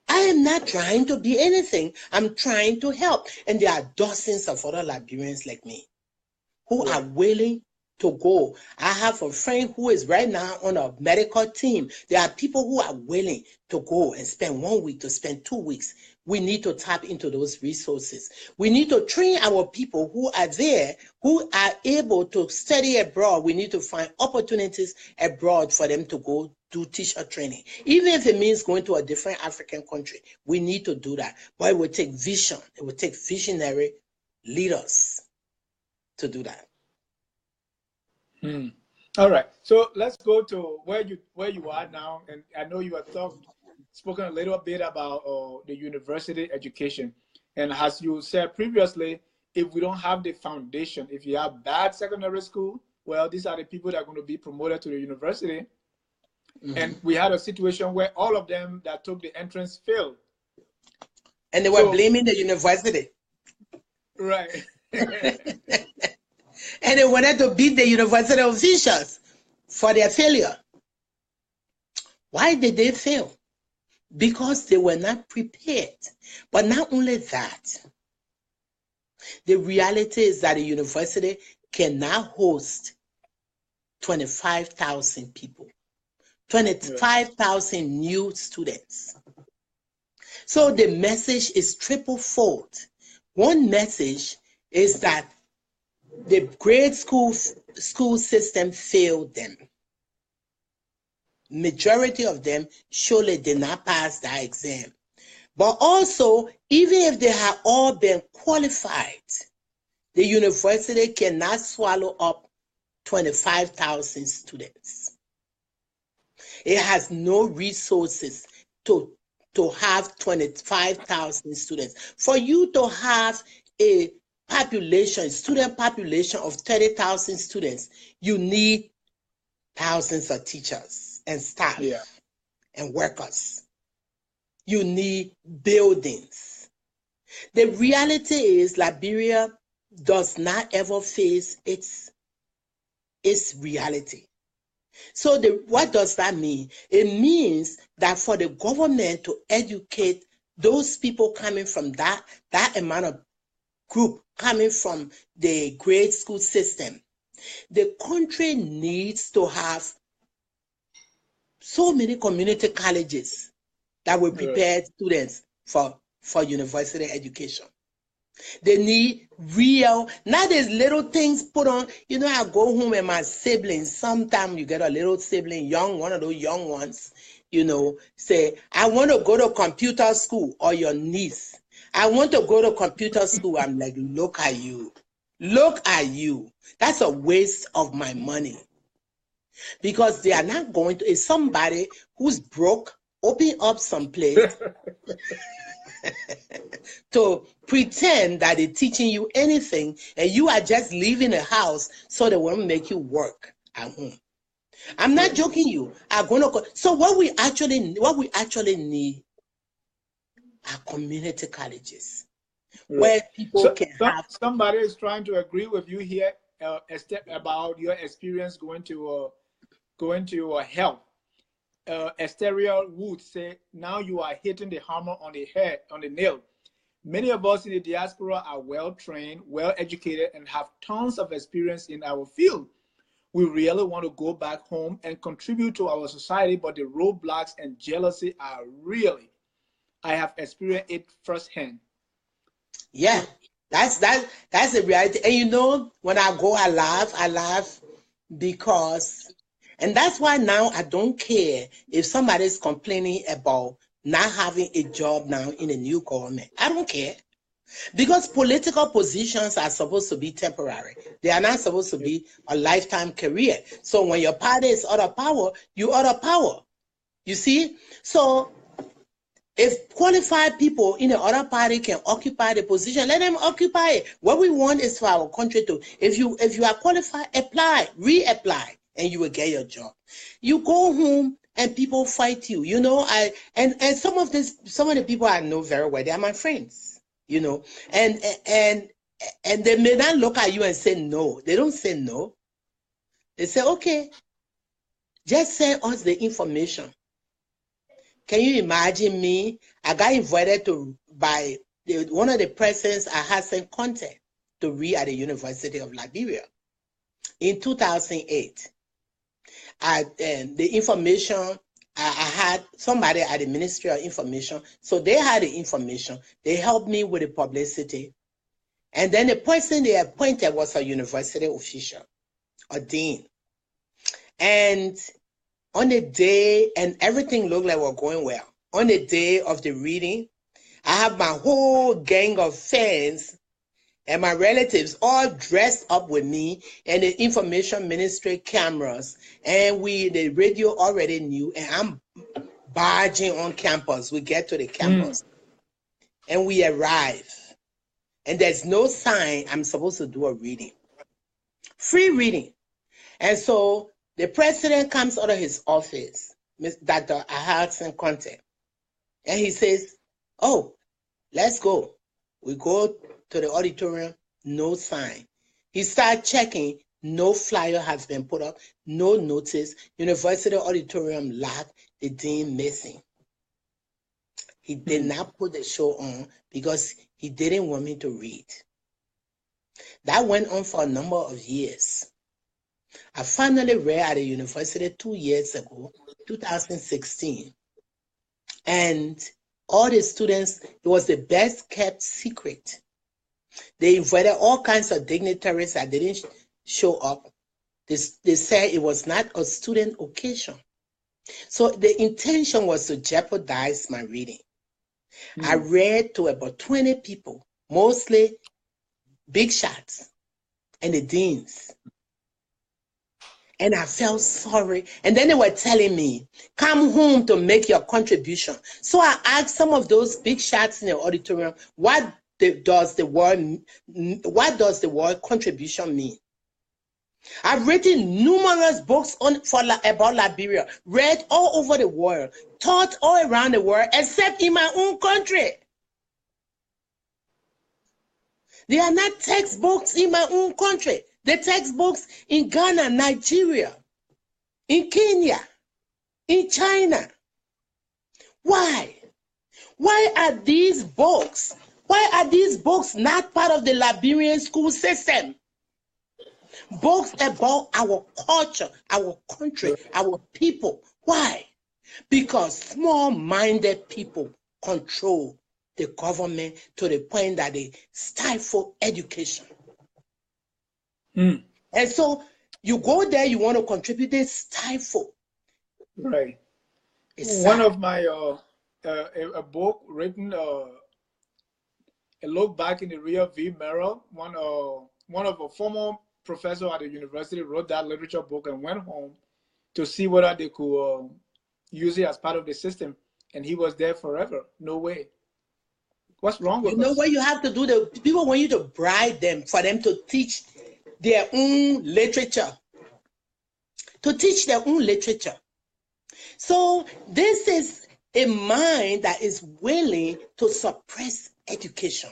I am not trying to be anything. I'm trying to help. And there are dozens of other Liberians like me who are willing to go. I have a friend who is right now on a medical team. There are people who are willing to go and spend 1 week, to spend 2 weeks. We need to tap into those resources. We need to train our people who are there, who are able to study abroad. We need to find opportunities abroad for them to go do teacher training. Even if it means going to a different African country, we need to do that. But it will take vision. It will take visionary leaders to do that. All right. So let's go to where you are now. And I know you have spoken a little bit about the university education. And as you said previously, if we don't have the foundation, if you have bad secondary school, well, these are the people that are going to be promoted to the university. And we had a situation where all of them that took the entrance failed. And they were blaming the university. Right. And they wanted to beat the university officials for their failure. Why did they fail? Because they were not prepared. But not only that, the reality is that the university cannot host 25,000 people, 25,000 new students. So the message is triple-fold. One message is that the grade school system failed them. Majority of them surely did not pass that exam. But also, even if they had all been qualified, the university cannot swallow up 25,000 students. It has no resources to have 25,000 students. For you to have a student population of 30,000 students, you need thousands of teachers and staff and workers. You need buildings. The reality is Liberia does not ever face its reality. So what does that mean? It means that for the government to educate those people coming from that amount of group coming from the grade school system, the country needs to have so many community colleges that will prepare students for university education. They need real, not these little things put on. You know, I go home and my siblings, sometimes you get a little sibling, one of those young ones, say, I want to go to computer school, or your niece, I want to go to computer school. I'm like, look at you. Look at you. That's a waste of my money. Because they are not going to, it's somebody who's broke, open up some place to pretend that they're teaching you anything, and you are just leaving the house so they won't make you work at home. I'm not joking you. I'm gonna go. So what we actually need are community colleges where people can have. Somebody is trying to agree with you here, about your experience going to health. Esteria Wood say, now you are hitting the hammer on the head, on the nail. Many of us in the diaspora are well-trained, well-educated, and have tons of experience in our field. We really want to go back home and contribute to our society, but the roadblocks and jealousy are really, I have experienced it firsthand. Yeah, that's the reality. And when I go, I laugh because, and that's why now I don't care if somebody is complaining about not having a job now in a new government. I don't care. Because political positions are supposed to be temporary. They are not supposed to be a lifetime career. So when your party is out of power, you out of power. You see? So if qualified people in the other party can occupy the position, let them occupy it. What we want is for our country to, if you are qualified, apply, reapply, and you will get your job. You go home and people fight you. And some of the people I know very well, they are my friends. And they may not look at you and say no. They don't say no. They say, okay, Just send us the information. Can you imagine me? I got invited by one of the presidents I had sent contact to read at the University of Liberia in 2008. The information, I had somebody at the Ministry of Information, so they had the information. They helped me with the publicity. And then the person they appointed was a university official, a dean. And on the day, and everything looked like we're going well. On the day of the reading, I have my whole gang of fans and my relatives all dressed up with me, and the information ministry cameras, and the radio already knew, and I'm barging on campus. We get to the campus and we arrive, and there's no sign I'm supposed to do a reading, free reading. And so the president comes out of his office, Dr. Ahadson Conte, and he says, oh, let's go. We go to the auditorium, no sign. He started checking, no flyer has been put up, no notice, university auditorium locked, the dean missing. He did not put the show on because he didn't want me to read. That went on for a number of years. I finally read at the university 2 years ago, 2016. And all the students, it was the best kept secret. They invited all kinds of dignitaries that didn't show up. They said it was not a student occasion. So the intention was to jeopardize my reading. I read to about 20 people, mostly big shots and the deans. And I felt sorry. And then they were telling me, come home to make your contribution. So I asked some of those big shots in the auditorium, what does the word contribution mean? I've written numerous books about Liberia, read all over the world, taught all around the world, except in my own country. There are not textbooks in my own country. The textbooks in Ghana, Nigeria, in Kenya, in China. Why? Why are these books not part of the Liberian school system? Books about our culture, our country, our people. Why? Because small-minded people control the government to the point that they stifle education. And so you go there, you want to contribute, they stifle. Right. One of my, a book written, a look back in the rear view mirror, one of a former professor at the university wrote that literature book and went home to see whether they could use it as part of the system. And he was there forever. No way. What's wrong with us? You know what you have to do? The people want you to bribe them for them to teach their own literature. To teach their own literature. So this is a mind that is willing to suppress education,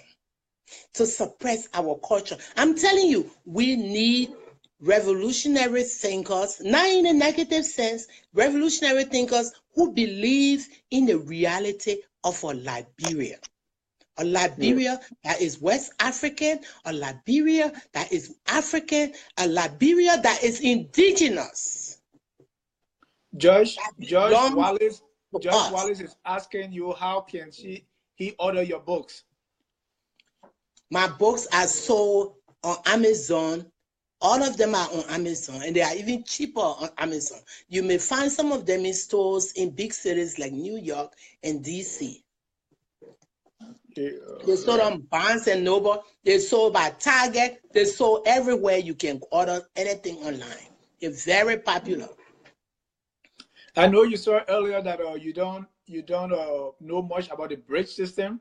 to suppress our culture. I'm telling you, we need revolutionary thinkers, not in a negative sense, revolutionary thinkers who believe in the reality of a Liberia. A Liberia that is West African, a Liberia that is African, a Liberia that is indigenous. Judge Wallace is asking you, how can he order your books? My books are sold on Amazon. All of them are on Amazon, and they are even cheaper on Amazon. You may find some of them in stores in big cities like New York and DC. They sold on Barnes and Noble. They sold by Target. They sold everywhere you can order anything online. They're very popular. I know you saw earlier that you don't know much about the bridge system,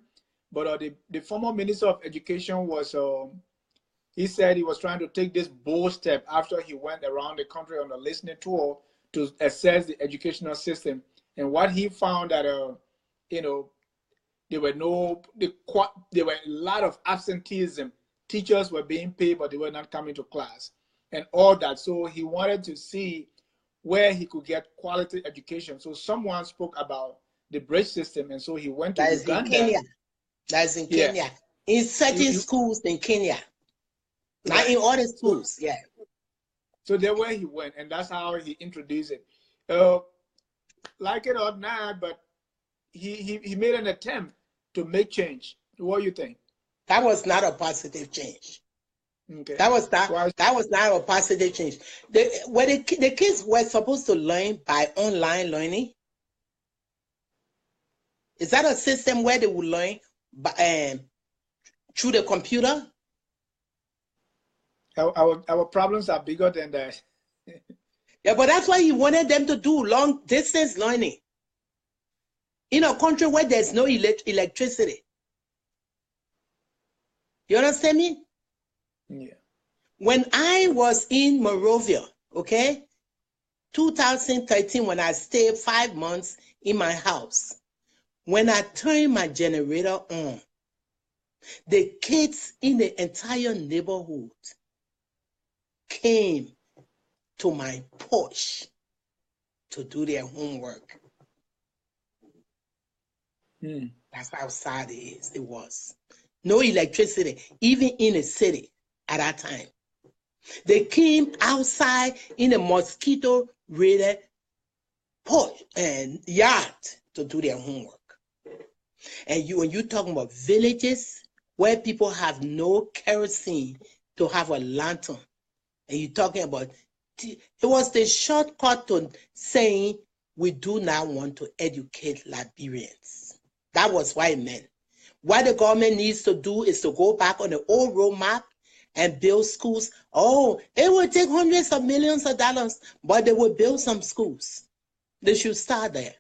but the former Minister of Education was he said he was trying to take this bold step after he went around the country on a listening tour to assess the educational system. And what he found that there were a lot of absenteeism. Teachers were being paid, but they were not coming to class and all that. So he wanted to see where he could get quality education. So someone spoke about the bridge system, and so he went to That is Uganda. in Kenya. That is in Kenya. In certain schools in Kenya. Not in all the schools, So there where he went, and that's how he introduced it. Like it or not, but he made an attempt to make change. What do you think? That was not a positive change. Okay. That was not a positive change. The kids were supposed to learn by online learning. Is that a system where they would learn by, through the computer? Our problems are bigger than that. Yeah, but that's why he wanted them to do long distance learning in a country where there's no electricity. You understand me? Yeah. When I was in Monrovia, 2013, when I stayed 5 months in my house, when I turned my generator on, the kids in the entire neighborhood came to my porch to do their homework. That's how sad it was. No electricity, even in a city at that time. They came outside in a mosquito-rated porch and yard to do their homework. And when you're talking about villages where people have no kerosene to have a lantern, and you're talking about, it was the shortcut to saying we do not want to educate Liberians. That was what it meant. What the government needs to do is to go back on the old roadmap and build schools. Oh, it will take hundreds of millions of dollars, but they will build some schools. They should start there.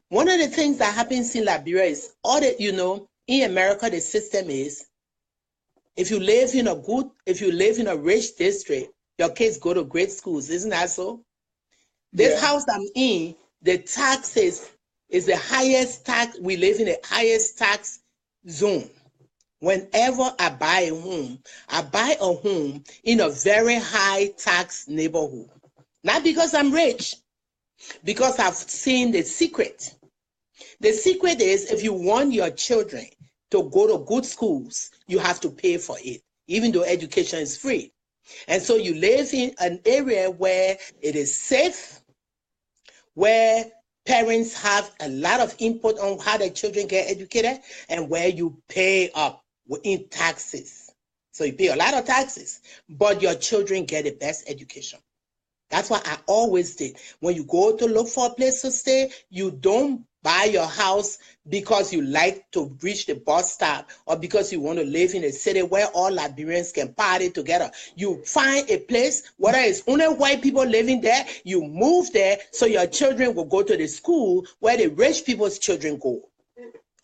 One of the things that happens in Liberia is, in America, the system is, if you live in a rich district, your kids go to great schools. Isn't that so? This house I'm in, the taxes is the highest tax. We live in the highest tax zone. Whenever I buy a home in a very high tax neighborhood. Not because I'm rich, because I've seen the secret. The secret is, if you want your children to go to good schools, you have to pay for it, even though education is free. And so you live in an area where it is safe, where parents have a lot of input on how their children get educated, and where you pay up in taxes. So you pay a lot of taxes, but your children get the best education. That's what I always did. When you go to look for a place to stay, you don't buy your house because you like to reach the bus stop or because you want to live in a city where all Liberians can party together. You find a place, whether it's only white people living there, you move there so your children will go to the school where the rich people's children go.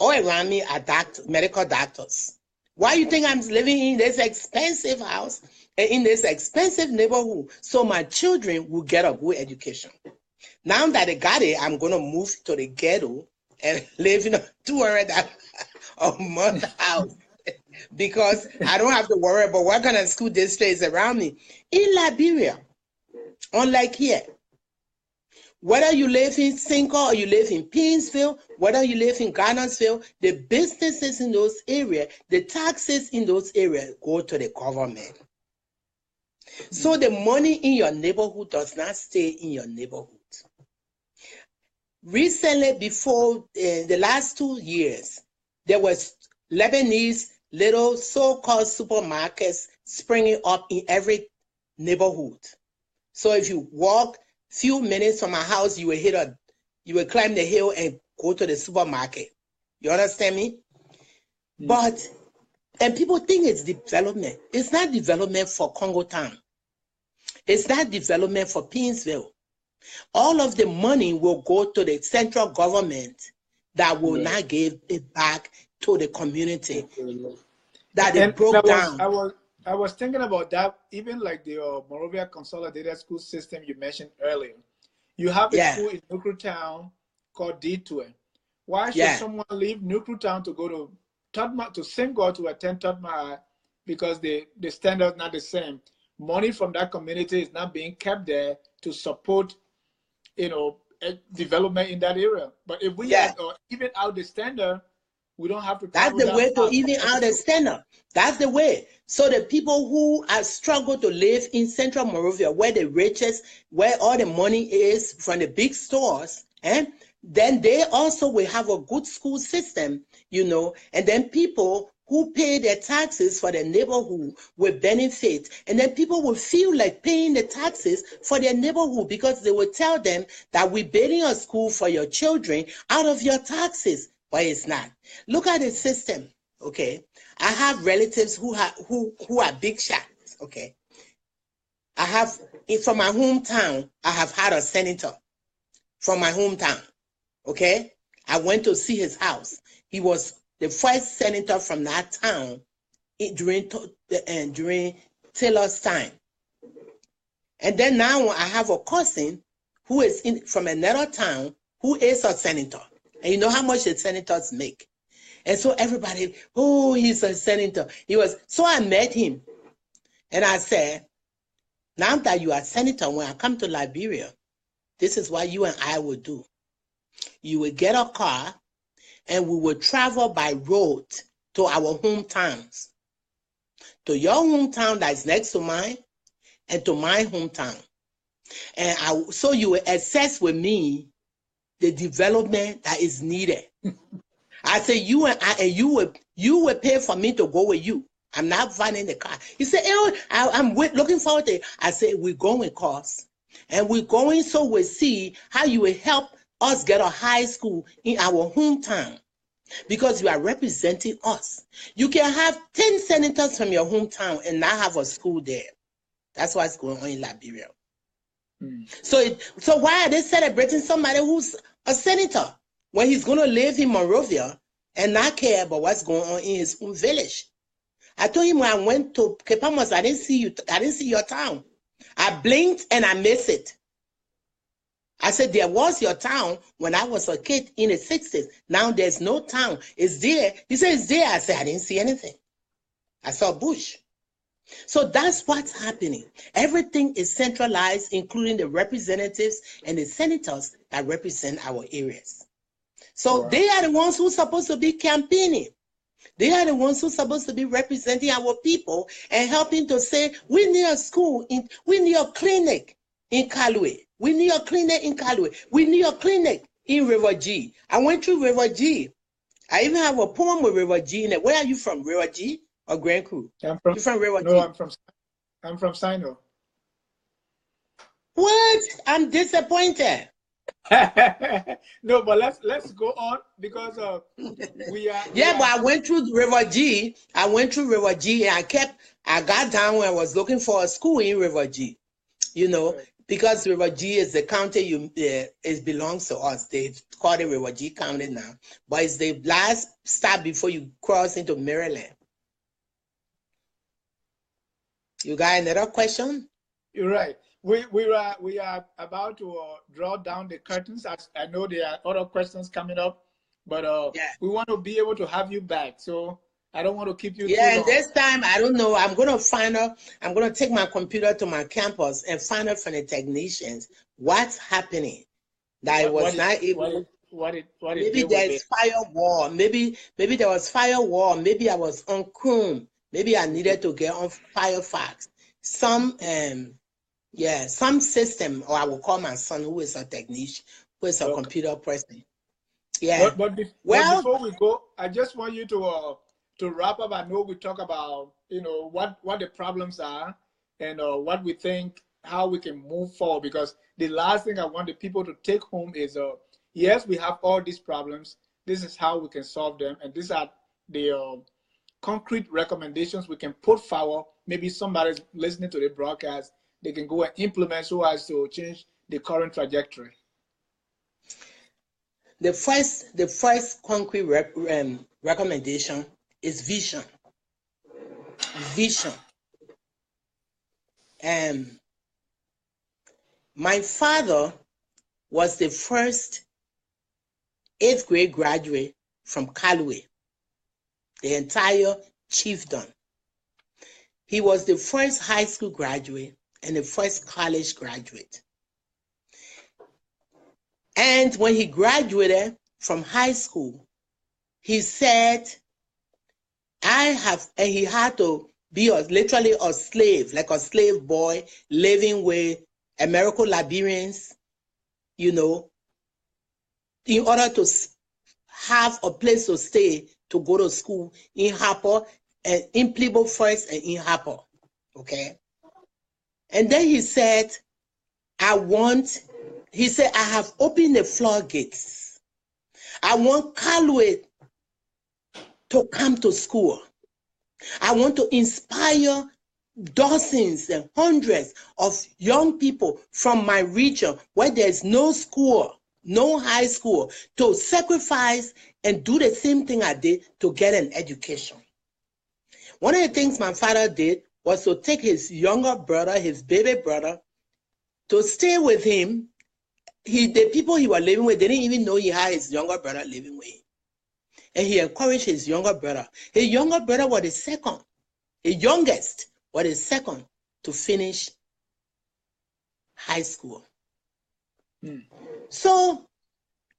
All around me are medical doctors. Why do you think I'm living in this expensive house and in this expensive neighborhood so my children will get a good education? Now that I got it, I'm going to move to the ghetto and live in a $200 a month house because I don't have to worry about what kind of school district is around me. In Liberia, unlike here, whether you live in Cinco or you live in Painesville, whether you live in Garnersville, the businesses in those areas, the taxes in those areas go to the government. So the money in your neighborhood does not stay in your neighborhood. Recently, before the last 2 years, there was Lebanese little so-called supermarkets springing up in every neighborhood. So if you walk few minutes from my house, you will climb the hill and go to the supermarket. You understand me? And people think it's development. It's not development for Congo Town. It's not development for Painesville. All of the money will go to the central government that will not give it back to the community. That it broke down. I was thinking about that, even like the Monrovia Consolidated School System you mentioned earlier. You have a school in Nucru Town called Detour. Why should someone leave Nucru Town to go to Singor to attend Totma? Because the standard is not the same. Money from that community is not being kept there to support development in that area. But if we even out the standard, we don't have to. That's the way to even out the standard. That's the way. So the people who are struggle to live in Central Monrovia, where the richest, where all the money is from the big stores, then they also will have a good school system, and then people who pay their taxes for their neighborhood will benefit. And then people will feel like paying the taxes for their neighborhood because they will tell them that we're building a school for your children out of your taxes. But it's not. Look at the system, okay? I have relatives who are big shots, okay? I have, from my hometown, I have had a senator from my hometown, okay? I went to see his house. He was the first senator from that town during Taylor's time. And then now I have a cousin who is from another town who is a senator. And you know how much the senators make. And so everybody, oh, he's a senator. So I met him. And I said, now that you are senator, when I come to Liberia, this is what you and I will do. You will get a car and we will travel by road to our hometowns. To your hometown that is next to mine and to my hometown. And so you will assess with me the development that is needed. I say you and I, and you will pay for me to go with you. I'm not finding the car. He said, I'm looking forward to it. I said, we're going course. And we're going so we'll see how you will help us get a high school in our hometown. Because you are representing us. You can have 10 senators from your hometown and not have a school there. That's what's going on in Liberia. So why are they celebrating somebody who's a senator when he's going to live in Monrovia and not care about what's going on in his own village? I told him when I went to Kepamos, I didn't see you. I didn't see your town. I blinked and I missed it. I said, there was your town when I was a kid in the 60s. Now there's no town. It's there. He said, it's there. I said, I didn't see anything. I saw bush. So that's what's happening. Everything is centralized, including the representatives and the senators that represent our areas. So they are the ones who are supposed to be campaigning. They are the ones who are supposed to be representing our people and helping to say, we need a school, we need a clinic in Kalwe. We need a clinic in Kalwe. We need a clinic in River G. I went through River G. I even have a poem with River G in it. Where are you from, River G or Grand Crew? You're from River G? No, I'm from Sino. What? I'm disappointed. No, but let's go on because we are. But I went through River G. I went through River G and I got down when I was looking for a school in River G. Because River G is the county it belongs to us. They call it River G County now. But it's the last stop before you cross into Maryland. You got another question? You're right. We are about to draw down the curtains. I know there are other questions coming up, but we want to be able to have you back. So I don't want to keep you too long. And this time, I don't know. I'm going to find out. I'm going to take my computer to my campus and find out from the technicians what's happening. That I was not able. Maybe there's firewall. Maybe there was firewall. Maybe I was on Chrome. Maybe I needed to get on Firefox. Some system, or I will call my son who is a technician, who is a computer person. Yeah. But before we go, I just want you to wrap up. I know we talk about what the problems are and what we think, how we can move forward. Because the last thing I want the people to take home is yes, we have all these problems. This is how we can solve them, and these are the concrete recommendations we can put forward. Maybe somebody's listening to the broadcast, they can go and implement so as to change the current trajectory. The first concrete recommendation is vision. Vision. My father was the first 8th grade graduate from Kalwe, the entire chiefdom. He was the first high school graduate and the first college graduate. And when he graduated from high school, he said, and he had to be literally a slave, like a slave boy living with American Liberians, in order to have a place to stay, to go to school in Harper, and in Plebo first and in Harper, okay? And then he said, I have opened the floodgates. I want Calway to come to school. I want to inspire dozens and hundreds of young people from my region where there's no school, no high school, to sacrifice and do the same thing I did to get an education. One of the things my father did was to take his younger brother, his baby brother, to stay with him. The people he was living with didn't even know he had his younger brother living with him. And he encouraged his younger brother. His younger brother was the second. The youngest was the second to finish high school. So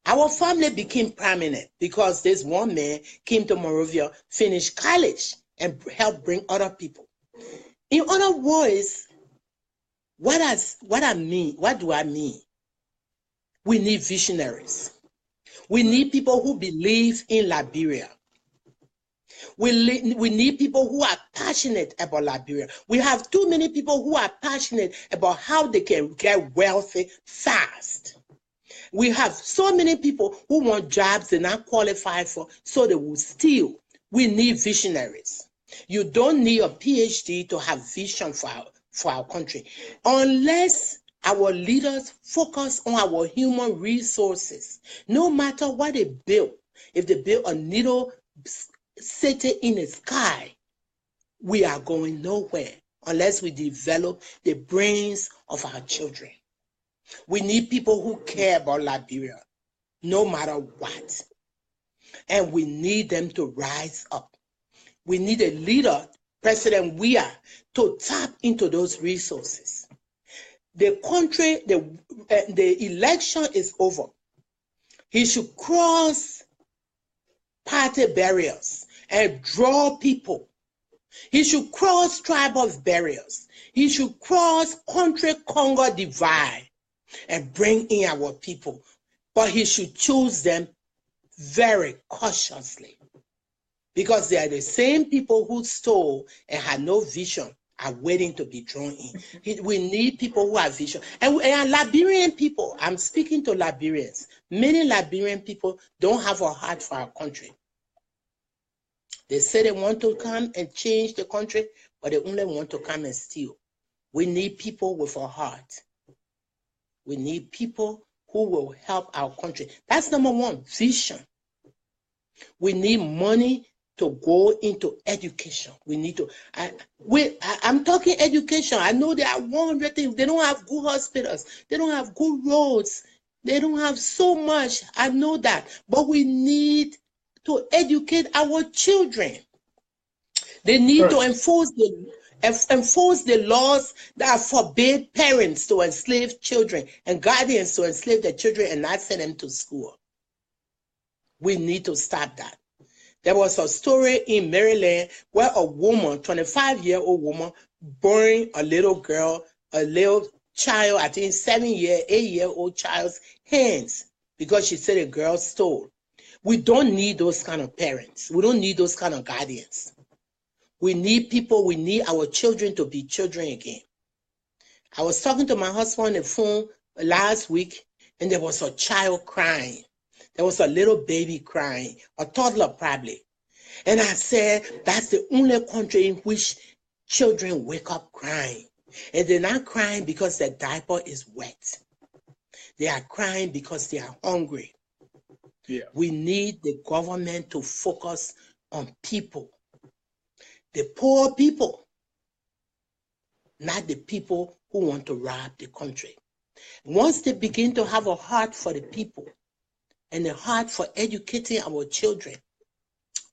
our family became prominent because this one man came to Monrovia, finished college, and helped bring other people. In other words, what do I mean? We need visionaries. We need people who believe in Liberia. We need people who are passionate about Liberia. We have too many people who are passionate about how they can get wealthy fast. We have so many people who want jobs they're not qualified for, so they will steal. We need visionaries. You don't need a PhD to have vision for our country. Unless our leaders focus on our human resources, no matter what they build. If they build a little city in the sky, we are going nowhere unless we develop the brains of our children. We need people who care about Liberia, no matter what. And we need them to rise up. We need a leader, President Weah, to tap into those resources. The country, the election is over. He should cross party barriers and draw people. He should cross tribal barriers. He should cross country Congo divide and bring in our people. But he should choose them very cautiously, because they are the same people who stole and had no vision are waiting to be drawn in. We need people who have vision. And Liberian people, I'm speaking to Liberians. Many Liberian people don't have a heart for our country. They say they want to come and change the country, but they only want to come and steal. We need people with a heart. We need people who will help our country. That's number one, vision. We need money to go into education. We need to, I'm talking education. I know there are 100 things. They don't have good hospitals. They don't have good roads. They don't have so much. I know that. But we need to educate our children. They need to enforce the laws that forbid parents to enslave children and guardians to enslave their children and not send them to school. We need to stop that. There was a story in Maryland where a woman, 25-year-old woman, burned a little girl, a little child, I think 8-year-old child's hands because she said a girl stole. We don't need those kind of parents. We don't need those kind of guardians. We need people, we need our children to be children again. I was talking to my husband on the phone last week, and there was a child crying. There was a little baby crying, a toddler probably. And I said, that's the only country in which children wake up crying. And they're not crying because their diaper is wet. They are crying because they are hungry. Yeah. We need the government to focus on people. The poor people, not the people who want to rob the country. Once they begin to have a heart for the people and a heart for educating our children,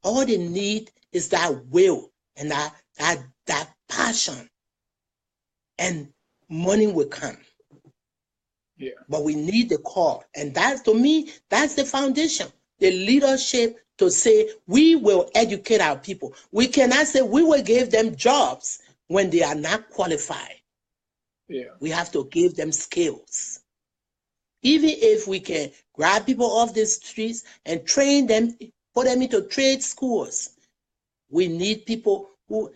all they need is that will and that passion, and money will come. Yeah. But we need the core. And that's, to me, that's the foundation. The leadership to say, we will educate our people. We cannot say we will give them jobs when they are not qualified. Yeah. We have to give them skills. Even if we can grab people off the streets and train them, put them into trade schools, we need people who,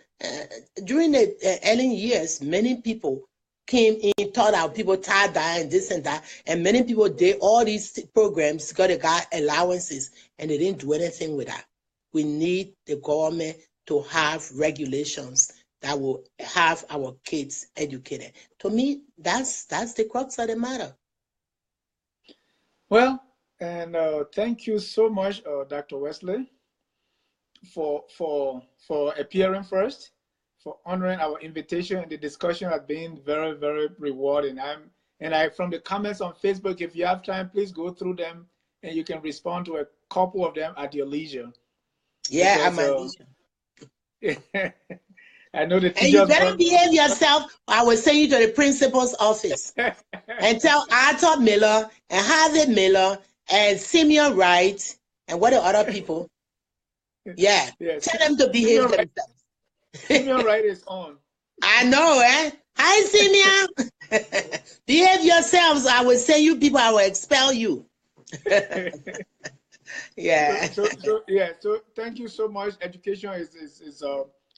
during the early years, many people came in, taught our people tie-dye and this and that, and many people did all these programs, got allowances, and they didn't do anything with that. We need the government to have regulations that will have our kids educated. To me, that's the crux of the matter. Well, and thank you so much, Dr. Wesley, for appearing first, for honoring our invitation, and the discussion has been very, very rewarding. From the comments on Facebook, if you have time, please go through them, and you can respond to a couple of them at your leisure. Yeah, I'm at leisure. I know the teachers. And you better behave yourself. I will send you to the principal's office and tell Arthur Miller and Harvey Miller and Simeon Wright and what the other people. Yeah, tell them to behave themselves. Simeon Wright is on. I know, eh? Hi, Simeon. Behave yourselves. I will send you people. I will expel you. Yeah. So thank you so much. Education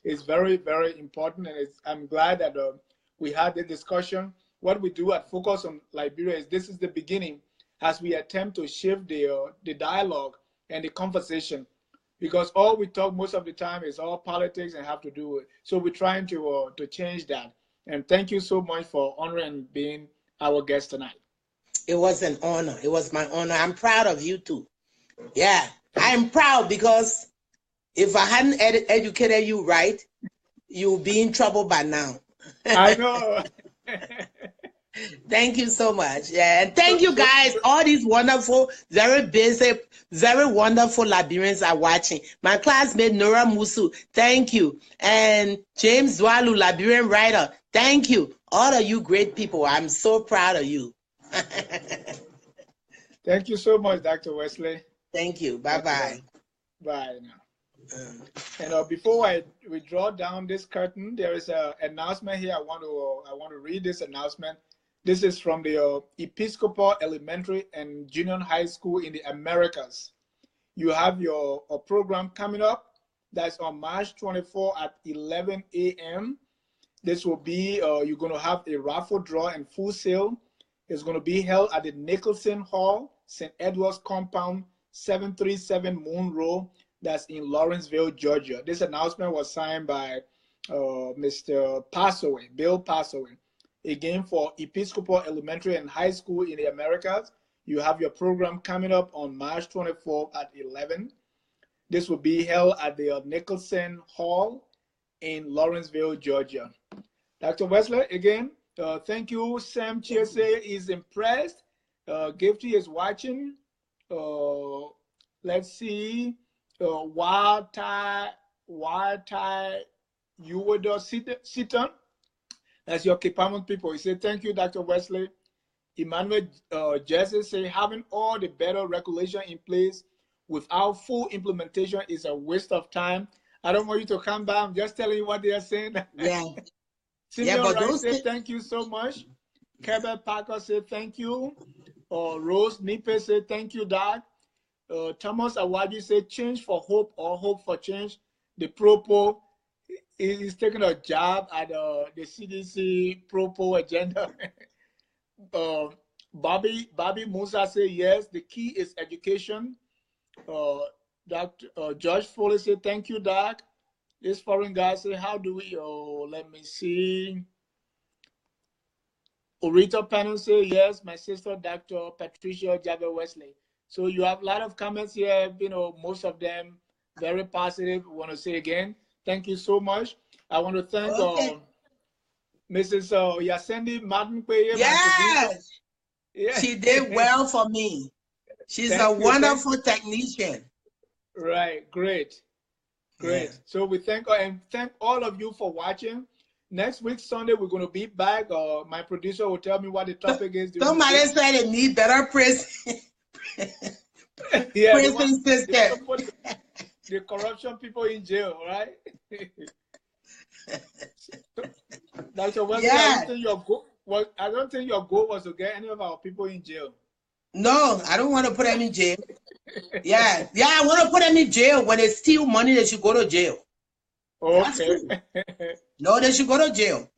is very, very important, and I'm glad that we had the discussion. What we do at Focus on Liberia is this is the beginning as we attempt to shift the dialogue and the conversation, because all we talk most of the time is all politics and have to do it. So we're trying to change that. And thank you so much for honoring being our guest tonight. It was an honor. It was my honor. I'm proud of you too. Yeah, I'm proud because if I hadn't educated you right, you'll be in trouble by now. I know. Thank you so much. Yeah, and thank you guys. All these wonderful, very basic, very wonderful Liberians are watching. My classmate Nora Musu, thank you. And James Dwalu, Liberian writer, thank you. All of you great people. I'm so proud of you. Thank you so much, Dr. Wesley. Thank you. Bye-bye. Bye now. And before we draw down this curtain, there is an announcement here. I want to read this announcement. This is from the Episcopal Elementary and Junior High School in the Americas. You have your program coming up. That's on March 24 at 11 a.m. This will be, you're going to have a raffle draw and full sale. It's going to be held at the Nicholson Hall, St. Edward's Compound, 737 Moon Road. That's in Lawrenceville, Georgia. This announcement was signed by Mr. Passaway, Bill Passaway. Again, for Episcopal Elementary and High School in the Americas, you have your program coming up on March 24th at 11. This will be held at the Nicholson Hall in Lawrenceville, Georgia. Dr. Wesley, again, thank you. Sam Chiese is impressed. Gifty is watching. Let's see. Wild tie, you would Seaton. That's your Kipamon people. He said, thank you, Dr. Wesley. Emmanuel Jesse say, having all the better regulation in place without full implementation is a waste of time. I don't want you to come back. I'm just telling you what they are saying. Yeah. Simeon Wright said, thank you so much. Kevin Parker said, thank you. Rose Nipe said, thank you, Doc. Thomas Awadi said, change for hope or hope for change. The Propo is taking a job at the CDC Propo agenda. Bobby Musa said, yes, the key is education. Dr. George Foley said, thank you, Doc. This foreign guy said, how do we, let me see. Orita Panel said, yes, my sister, Dr. Patricia Jabbeh Wesley. So you have a lot of comments here, most of them very positive. I want to say again, thank you so much. I want to thank Mrs. Yasendi Martin. Yes, yeah. She did well for me. She's a wonderful technician. Right, great. Yeah. So we thank all of you for watching. Next week, Sunday, we're going to be back. My producer will tell me what the topic is. Somebody said they need better prison. Yeah, prison system. The corruption people in jail, right? Dr. Wesley, Yeah. I don't think your goal was to get any of our people in jail. No, I don't want to put them in jail. Yeah, I want to put them in jail. When they steal money, they should go to jail. Okay. No, they should go to jail.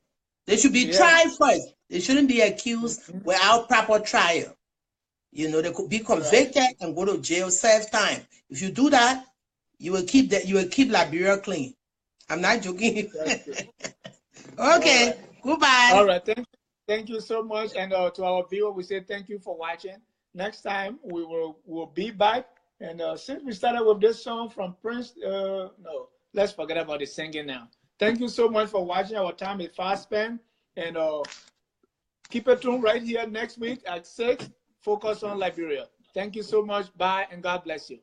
They should be tried first. They shouldn't be accused without proper trial. You know, they could be convicted and go to jail, serve time. If you do that, you will keep Liberia clean. I'm not joking. Okay, goodbye. All right, thank you so much, and to our viewer, we say thank you for watching. Next time we'll be back, and since we started with this song from Prince, no, let's forget about the singing now. Thank you so much for watching. Our time is fast spent, and keep it tuned right here next week at 6. Focus on Liberia. Thank you so much. Bye, and God bless you.